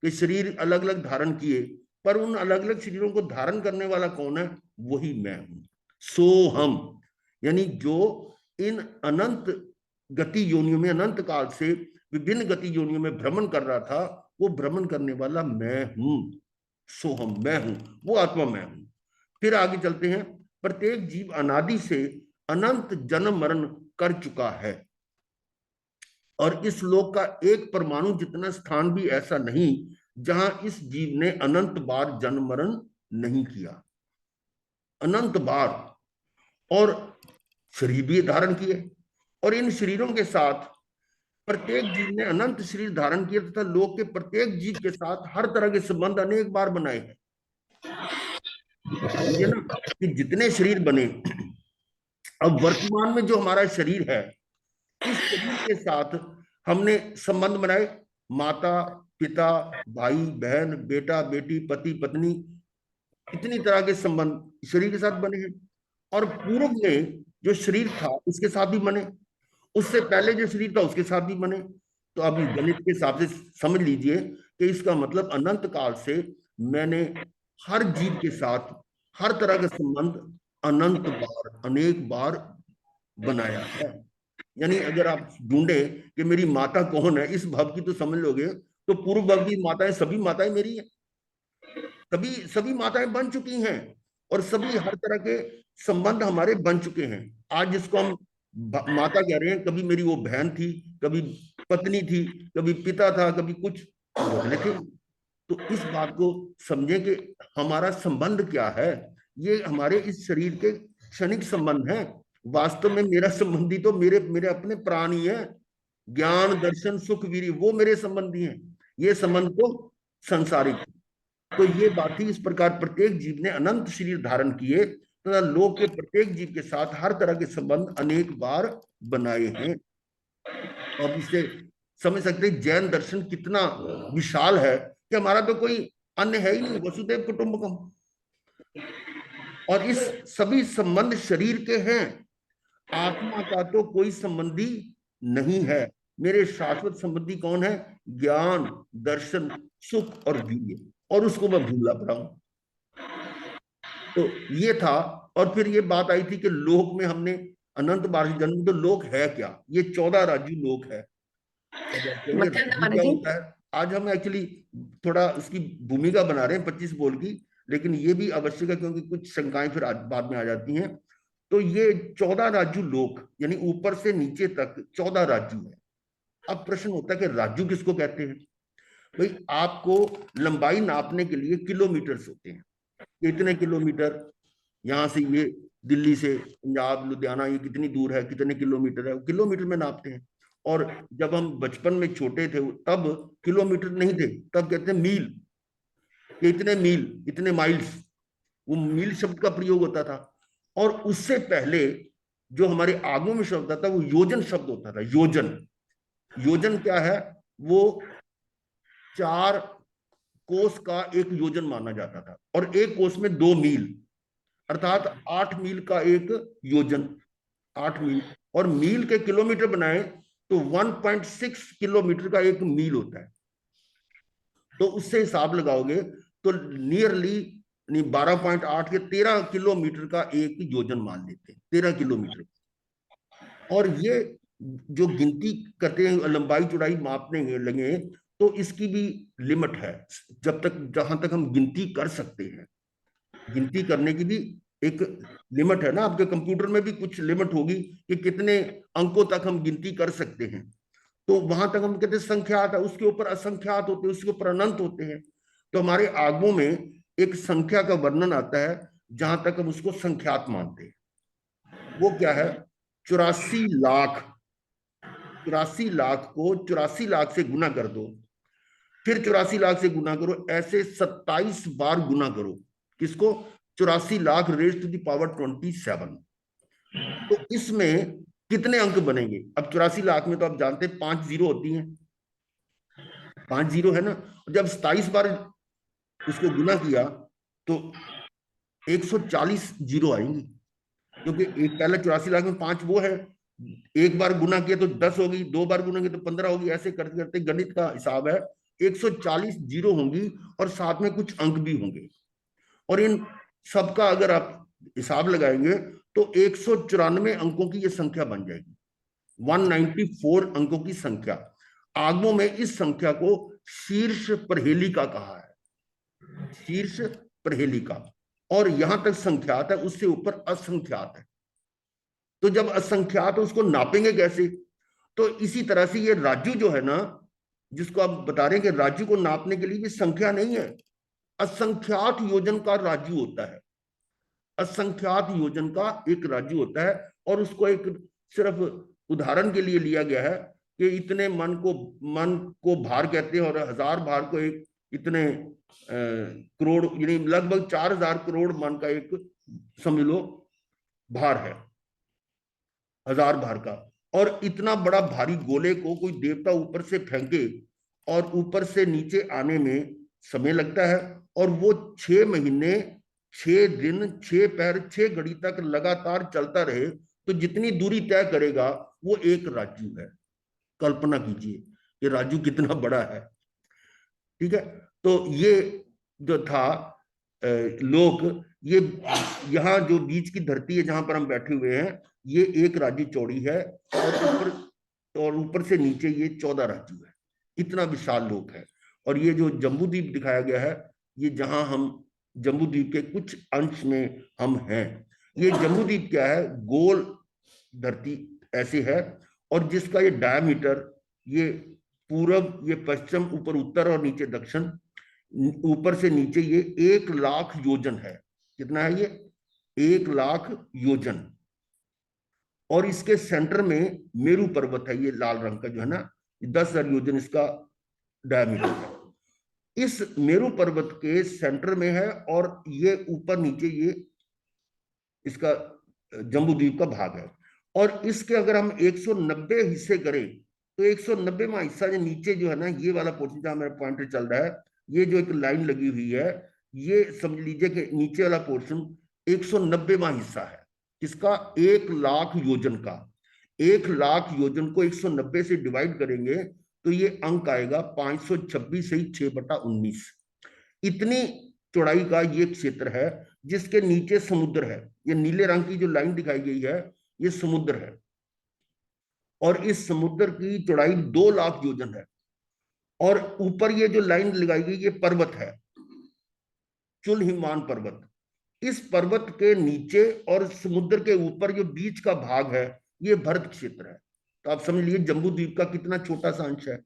कि शरीर अलग अलग धारण किए, पर उन अलग अलग शरीरों को धारण करने वाला कौन है? वही मैं हूं। सो हम, यानी जो इन अनंत गति योनियों में, अनंत काल से विभिन्न गति योनियों में भ्रमण कर रहा था, वो भ्रमण करने वाला मैं हूं। सो हम, मैं हूं, वो आत्मा मैं हूं। फिर आगे चलते हैं। प्रत्येक जीव अनादि से अनंत जन्म मरण कर चुका है, और इस लोक का एक परमाणु जितना स्थान भी ऐसा नहीं जहां इस जीव ने अनंत बार जन्म मरण नहीं किया। अनंत बार। और शरीर भी धारण किए, और इन शरीरों के साथ प्रत्येक जीव ने अनंत शरीर धारण किया, तथा लोक के प्रत्येक जीव के साथ हर तरह के संबंध अनेक बार बनाए हैं। समझे ना, कि जितने शरीर बने, अब वर्तमान में जो हमारा शरीर है, इस शरीर के साथ हमने संबंध बनाए। माता, पिता, भाई, बहन, बेटा, बेटी, पति, पत्नी, इतनी तरह के संबंध शरीर के साथ बने हैं। और पूर्व में जो शरीर था उसके साथ भी बने, उससे पहले जो शरीर था उसके साथ भी बने। तो अब इस गणित के हिसाब से समझ लीजिए कि इसका मतलब अनंत काल से मैंने हर जीव के साथ हर तरह का संबंध अनंत बार, अनेक बार बनाया है। यानी अगर आप ढूंढे कि मेरी माता कौन है, इस भाव की तो समझ लोगे, तो पूर्व भाव की माताएं, सभी माताएं मेरी हैं, सभी सभी माताएं बन चुकी हैं, और सभी हर तरह के संबंध हमारे बन चुके हैं। आज जिसको हम माता कह रहे हैं, कभी मेरी वो बहन थी, कभी पत्नी थी, कभी पिता था, कभी कुछ बदले थे। तो इस बात को समझें कि हमारा संबंध क्या है। ये हमारे इस शरीर के क्षणिक संबंध हैं। वास्तव में मेरा संबंधी तो मेरे मेरे अपने प्राण ही है। ज्ञान, दर्शन, सुख, वीर्य, वो मेरे संबंधी हैं। ये संबंध तो संसारिक। तो ये बात ही, इस प्रकार प्रत्येक जीव ने अनंत शरीर धारण किए, तथा लोक के प्रत्येक जीव के साथ हर तरह के संबंध अनेक बार बनाए हैं। अब इससे समझ सकते हैं जैन दर्शन कितना विशाल है कि हमारा तो कोई अन्य है ही नहीं, वसुदेव कुटुंबकम। और इस सभी संबंध शरीर के हैं, आत्मा का तो कोई संबंधी नहीं है। मेरे शाश्वत संबंधी कौन है? ज्ञान, दर्शन, सुख और वीर्य, और उसको मैं भूला पड़ा हूं। तो ये था। और फिर ये बात आई थी कि लोक में हमने अनंत बार जन्म, तो लोक है क्या? ये 14 राज्य लोक है। राज्य क्या होता है? आज हम एक्चुअली थोड़ा उसकी भूमिका बना रहे हैं 25 बोल की, लेकिन ये भी आवश्यक है क्योंकि कुछ शंकाएं फिर बाद में आ जाती हैं। तो ये 14 राज्य लोक, यानी ऊपर से नीचे तक 14 राज्य है। अब प्रश्न होता है कि राज्य किसको कहते हैं? भाई, आपको लंबाई नापने के लिए किलोमीटर्स होते हैं, इतने किलोमीटर, यहां से ये दिल्ली से पंजाब लुधियाना ये कितनी दूर है, कितने किलोमीटर है, किलोमीटर में नापते हैं। और जब हम बचपन में छोटे थे तब किलोमीटर नहीं थे, तब कहते हैं मील, इतने मील, इतने माइल्स, वो मील शब्द का प्रयोग होता था। और उससे पहले जो हमारे आगमों में शब्द आता था वो योजन शब्द होता था। योजन, योजन क्या है? वो 4 कोस का एक योजन माना जाता था, और एक कोस में 2 मील, अर्थात 8 मील का एक योजन, 8 मील। और मील के किलोमीटर बनाए तो 1.6 किलोमीटर का एक मील होता है। तो उससे हिसाब लगाओगे तो नियरली 12.8 या 13 किलोमीटर का एक योजन मान लेते हैं, 13 किलोमीटर। और ये जो गिनती करते हैं, लंबाई चौड़ाई मापने लगे, तो इसकी भी लिमिट है, जब तक जहां तक हम गिनती कर सकते हैं। गिनती करने की भी एक लिमिट है ना, आपके कंप्यूटर में भी कुछ लिमिट होगी कि कितने अंकों तक हम गिनती कर सकते हैं। तो वहां तक हम कहते हैं संख्यात है, उसके ऊपर असंख्यात होते हैं, उसके ऊपर अनंत होते हैं। तो हमारे आगमों में एक संख्या का वर्णन आता है, जहां तक हम उसको संख्यात मानते हैं। वो क्या है? 84 लाख। 84 लाख को 84 लाख से गुना कर दो, फिर 84 लाख से गुना करो, ऐसे 27 बार गुना करो। किसको? 84 lakh raise to the power 27। तो इसमें कितने अंक बनेंगे? अब 84 लाख में तो आप जानते हैं 5 जीरो होती हैं, 5 जीरो है ना। जब 27 बार उसको गुना किया तो 140 जीरो आएंगी, क्योंकि एक पहले 84 लाख में 5 वो है, एक बार गुना किया तो 10 होगी, 2 बार गुना किया तो 15 होगी, ऐसे करते करते गणित का हिसाब है 140 जीरो होंगी, और साथ में कुछ अंक भी होंगे। और इन सबका अगर आप हिसाब लगाएंगे तो 194 अंकों की यह संख्या बन जाएगी, 194 अंकों की संख्या। आगमों में इस संख्या को शीर्ष परहेलिका कहा है, शीर्ष परहेलिका। और यहां तक संख्यात है, उससे ऊपर असंख्यात है। तो जब असंख्यात है उसको नापेंगे कैसे? तो इसी तरह से ये राज्य जो है ना, जिसको आप बता रहे हैं कि राज्य को नापने के लिए ये संख्या नहीं है, असंख्यात योजन का राज्य होता है। असंख्यात योजन का एक राज्य होता है, और उसको एक सिर्फ उदाहरण के लिए लिया गया है कि इतने मन को भार कहते हैं, और 1000 भार को एक इतने करोड़, यानी लगभग 4000 करोड़ मन का एक समझ लो भार है, 1000 भार का। और इतना बड़ा भारी गोले को कोई देवता ऊपर से फेंके और ऊपर से नीचे आने में समय लगता है, और वो 6 महीने 6 दिन 6 पैर 6 घड़ी तक लगातार चलता रहे, तो जितनी दूरी तय करेगा वो एक राज्य है। कल्पना कीजिए ये राज्य कितना बड़ा है। ठीक है, तो ये जो था लोक, ये यहाँ जो बीच की धरती है जहां पर हम बैठे हुए हैं, ये एक राज्य चौड़ी है, और ऊपर से नीचे ये 14 राज्य है। इतना विशाल लोक है। और ये जो जम्बूद्वीप दिखाया गया है, ये जहां हम जम्बूद्वीप के कुछ अंश में हम हैं। ये जम्बूद्वीप क्या है? गोल धरती ऐसे है, और जिसका ये डायमीटर, ये पूरब, ये पश्चिम, ऊपर उत्तर और नीचे दक्षिण, ऊपर से नीचे ये 1 लाख योजन है। कितना है ये? 1 लाख योजन। और इसके सेंटर में मेरू पर्वत है, ये लाल रंग का जो है ना, 10,000 योजन इसका डायमीटर है। इस मेरू पर्वत के सेंटर में है, और ये ऊपर नीचे ये इसका जम्बूद्वीप का भाग है। और इसके अगर हम 190 हिस्से करें तो 190वां हिस्सा जो नीचे जो है ना, ये वाला पोर्शन जहां मेरा पॉइंटर चल रहा है, ये जो एक लाइन लगी हुई है, ये समझ लीजिए कि नीचे वाला पोर्शन 190वां हिस्सा है। किसका? 1 लाख योजन का। 1 लाख योजन को 190 से डिवाइड करेंगे तो ये अंक आएगा 526 से 6/19। इतनी चौड़ाई का ये क्षेत्र है जिसके नीचे समुद्र है। ये नीले रंग की जो लाइन दिखाई गई है, ये समुद्र है। और इस समुद्र की चौड़ाई 2 लाख योजन है। और ऊपर ये जो लाइन लगाई गई, ये पर्वत है, चुल हिमवान पर्वत। इस पर्वत के नीचे और समुद्र के ऊपर जो बीच का भाग है, ये भरत क्षेत्र है। तो आप समझ लीजिए जम्बू द्वीप का कितना छोटा सा अंश है।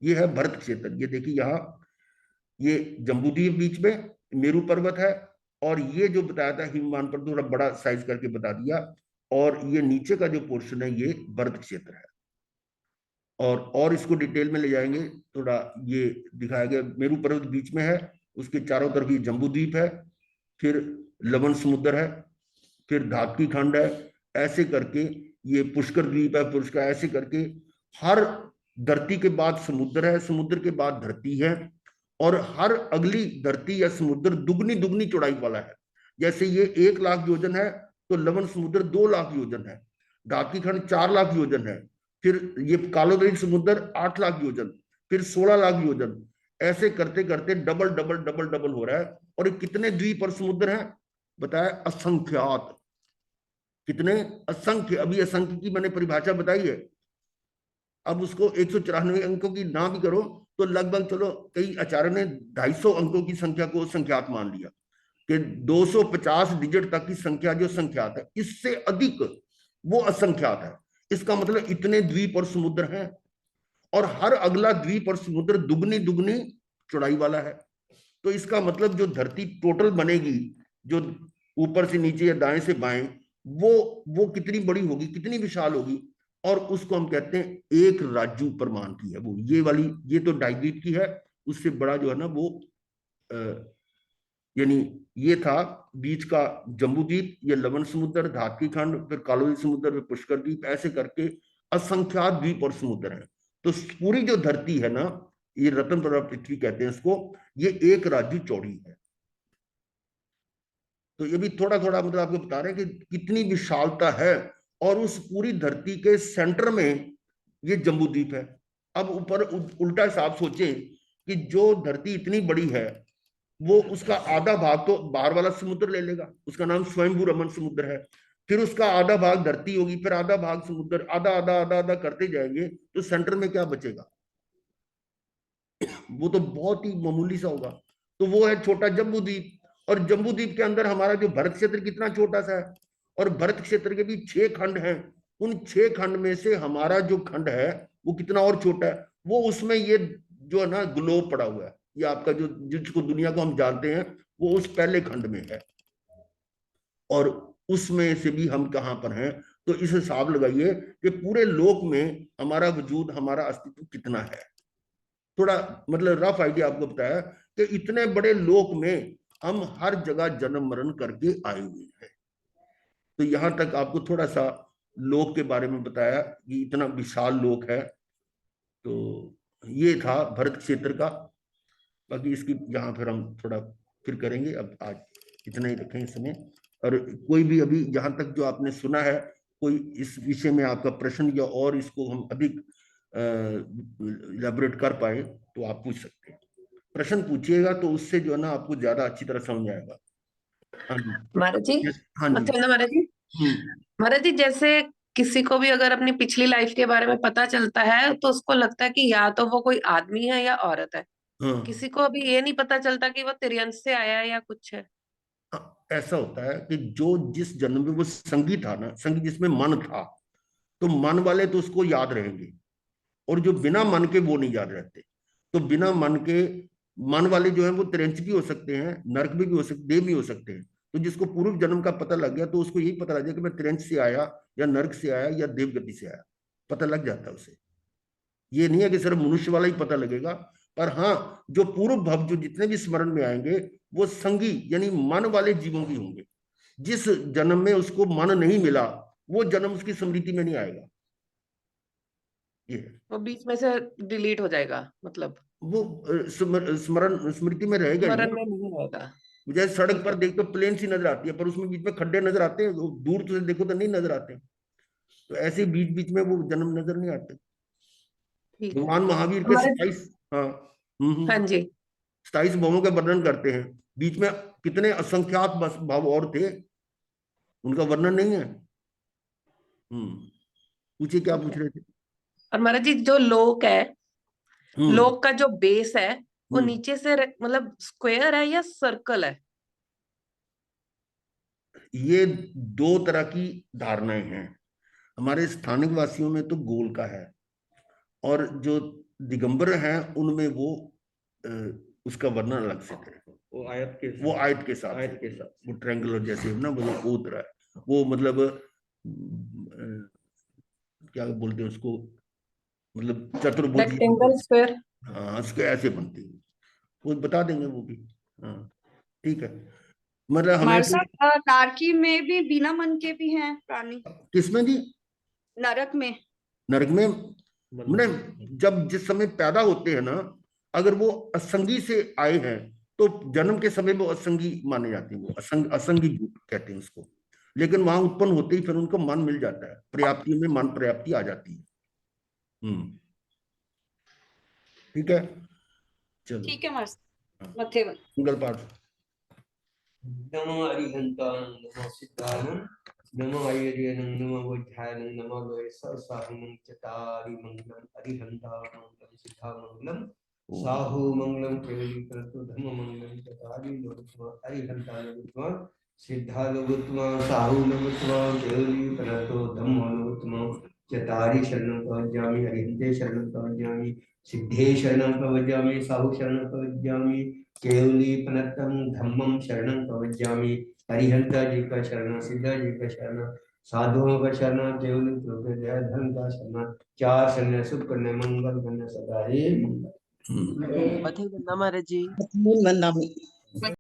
ये है भरत क्षेत्र। ये देखिए यहाँ, ये जम्बू द्वीप बीच में, मेरू पर्वत है, और ये जो बताया था हिमवान पर, थोड़ा बड़ा साइज करके बता दिया। और ये नीचे का जो पोर्शन है, ये भरत क्षेत्र है। और इसको डिटेल में ले जाएंगे थोड़ा। ये दिखाया गया मेरू पर्वत बीच में है, उसके चारों तरफ ये जम्बू द्वीप है, फिर लवण समुद्र है, फिर धातकी खंड है, ऐसे करके ये पुष्कर द्वीप है, पुष्कर, ऐसे करके हर धरती के बाद समुद्र है, समुद्र के बाद धरती है, और हर अगली धरती या समुद्र दुगनी दुगनी चौड़ाई वाला है। जैसे ये 1 लाख योजन है तो लवण समुद्र 2 लाख योजन है, धातकी खंड 4 लाख योजन है, फिर ये कालोदरी समुद्र 8 लाख योजन, फिर 16 लाख योजन, ऐसे करते करते डबल डबल डबल डबल हो रहा है। और ये कितने द्वीप और समुद्र हैं बताया? असंख्यात। कितने? असंख्य। अभी असंख्य की मैंने परिभाषा बताई है। अब उसको 194 अंकों की ना भी करो तो लगभग, चलो कई आचार्य ने 250 अंकों की संख्या को संख्यात मान लिया कि 250 डिजिट तक की संख्या जो संख्यात है, इससे अधिक वो असंख्यात है। इसका मतलब इतने द्वीप और समुद्र हैं, और हर अगला द्वीप और समुद्र दुगनी दुगनी चौड़ाई वाला है। तो इसका मतलब जो धरती टोटल बनेगी, जो ऊपर से नीचे या दाएं से बाएं, वो कितनी बड़ी होगी, कितनी विशाल होगी। और उसको हम कहते हैं एक राजू परमाणु की है वो। ये वाली, ये तो डाइद्वीप की है, उससे बड़ा जो है ना वो यानी ये था बीच का जम्बू द्वीप, ये लवण समुद्र, धातकी खंड, फिर कालोनी समुद्र, फिर पुष्कर द्वीप, ऐसे करके असंख्यात द्वीप और समुद्र हैं। तो पूरी जो धरती है ना, ये रतन प्रभा पृथ्वी कहते हैं इसको, ये एक राज्य चौड़ी है। तो ये भी थोड़ा थोड़ा मतलब आपको बता रहे हैं कि कितनी विशालता है। और उस पूरी धरती के सेंटर में ये जम्बू द्वीप है। अब ऊपर उल्टा हिसाब सोचें कि जो धरती इतनी बड़ी है, वो उसका आधा भाग तो बाहर वाला समुद्र ले लेगा, उसका नाम स्वयंभू रमन समुद्र है। फिर उसका आधा भाग धरती होगी, फिर आधा भाग समुद्र, आधा आधा आधा आधा करते जाएंगे, तो सेंटर में क्या बचेगा? वो तो बहुत ही मामूली सा होगा। तो वो है छोटा जम्बू द्वीप। और जम्बू द्वीप के अंदर हमारा जो भरत क्षेत्र कितना छोटा सा है, और भरत क्षेत्र के भी 6 खंड हैं। उन 6 खंड में से हमारा जो खंड है वो कितना और छोटा है। वो उसमें ये जो है ना ग्लोब पड़ा हुआ है, ये आपका जो, जिसको दुनिया को हम जानते हैं, वो उस पहले खंड में है। और उसमें से भी हम कहां पर हैं? तो इस हिसाब लगाइए कि पूरे लोक में हमारा वजूद, हमारा अस्तित्व कितना है। थोड़ा मतलब रफ आइडिया आपको बताया कि इतने बड़े लोक में हम हर जगह जन्म मरण करके आए हुए हैं। तो यहां तक आपको थोड़ा सा लोक के बारे में बताया कि इतना विशाल लोक है। तो ये था भरत क्षेत्र का। बाकी इसकी यहाँ फिर हम थोड़ा फिर करेंगे। अब आज इतना ही रखें इस समय। और कोई भी अभी जहां तक जो आपने सुना है, कोई इस विषय में आपका प्रश्न, या और इसको हम अधिक इलेबोरेट कर पाए तो आप पूछ सकते हैं। प्रश्न पूछिएगा तो उससे जो है ना आपको ज्यादा अच्छी तरह समझ आएगा। हाँ जी।
महाराज जी,
हाँ जी।
अच्छा ना महाराज जी।
हम्म।
महाराज जी, जैसे किसी को भी अगर अपनी पिछली लाइफ के बारे में पता चलता है तो उसको लगता है कि या तो वो कोई आदमी है या औरत है।
हाँ।
किसी को अभी ये नहीं पता चलता कि वो तिर्यंश से आया है या कुछ है।
हाँ, ऐसा होता है कि जो जिस जन्म में वो संगी था ना, संगी जिसमें मन था, तो मन वाले तो उसको याद रहेंगे, और जो बिना मन के वो नहीं याद रहते। तो बिना मन के, मन वाले जो है वो त्रिंच भी हो सकते हैं, नरक भी हो सकते, देव भी हो सकते हैं। तो जिसको पूर्व जन्म का पता लग गया तो उसको यही पता लग गया कि मैं त्रिंच से आया, या नरक से आया, या देव गति से आया, पता लग जाता है उसे। ये नहीं है कि सिर्फ मनुष्य वाला ही पता लगेगा। पर हाँ, जो पूर्व भव जो जितने भी स्मरण में आएंगे वो संगी यानी मन वाले जीवों की होंगे। जिस जन्म में उसको मन नहीं मिला वो जन्म उसकी स्मृति में नहीं आएगा। ये
वो बीच में से डिलीट हो जाएगा, मतलब
वो स्मरण स्मृति में रहेगा ही
स्मरण
ना।
में नहीं रहेगा।
जैसे सड़क
ठीक
पर
है।
देखो प्लेन सी नजर आती है पर उसमें बीच में खड्डे नजर आते हैं, दूर से देखो तो नहीं नजर आते। तो ऐसे बीच बीच में वो जन्म नजर नहीं आते।
ठीक है।
भगवान महावीर के
हमारे
27, हाँ,
हाँ जी।
27 भावों का वर्णन करते हैं। बीच में कितने असंख्यात भाव और थे, उनका वर्णन नहीं है। पूछिए क्या
ठीक
पूछ
है।
रहे थे।
और महाराज जी, जो लोक है,
हम्म
लोक का जो बेस है, वो
हम्म
नीचे से मतलब स्क्वायर है या सर्कल है?
ये दो तरह की धारणाएं हैं। हमारे स्थानिक वासियों में तो गोल का है, और जो दिगंबर हैं उनमें वो अ, उसका वर्णन अलग से है।
वो आयत के
वो आयत के साथ
आयत के साथ।
वो ट्रायंगुलर जैसे ना, वो तरह है वो, मतलब क्या बोलते हैं उसको, मतलब चतुर्भुज।
Rectangle, square.
हाँ, उसके ऐसे बनती है, वो बता देंगे वो भी। हाँ, ठीक है। मतलब हमें
हमारे साथ नारकी में भी बिना मन के भी हैं प्राणी,
किसमें जी?
नरक में।
नरक में? मैंने जब जिस समय पैदा होते हैं ना, अगर वो असंगी से आए हैं तो जन्म के समय वो असंगी माने जाते हैं, वो असंगी जीव कहते हैं उसको। लेकिन वहां उत्पन्न होते ही फिर उनको मन मिल जाता है, पर्याप्ति में मन पर्याप्ति आ जाती है। ठीक है, चलो।
ठीक है हमारे
हाँ,
मथे में।
मंगल पाठ।
नमो अरिहंतानं नमो सिद्धानं नमो आयुर्वेदं नमो बुद्धानं नमो वैशसाहुमं चतारि मंगलम अरिहंता मंगलम सिद्धा मंगलम साहु मंगलम केवली करतु धम्म मंगलम चतारि लोकत्मा अरिहंता लोकत्मा सिद्धा लोकत्मा साहु लोकत्मा केवली करतु धम्म लोकत्मा चतारि शरणं प्रवज्जामि अरिहंते शरणं प्रवज्जामि सिद्धे शरणं प्रवज्जामि साहु शरणं प्रवज्जामि केवली पनत्तम धम्मम शरणं प्रवज्जामि हरिहंता जी का शरण सिद्धा जी का शरण साधुओं का शरण केवली प्रभु धन का शरण चार शरण शुभ करने मंगल करने सदा हे मंगल।
मथे बंदा महाराज जी।
मूल वंदा में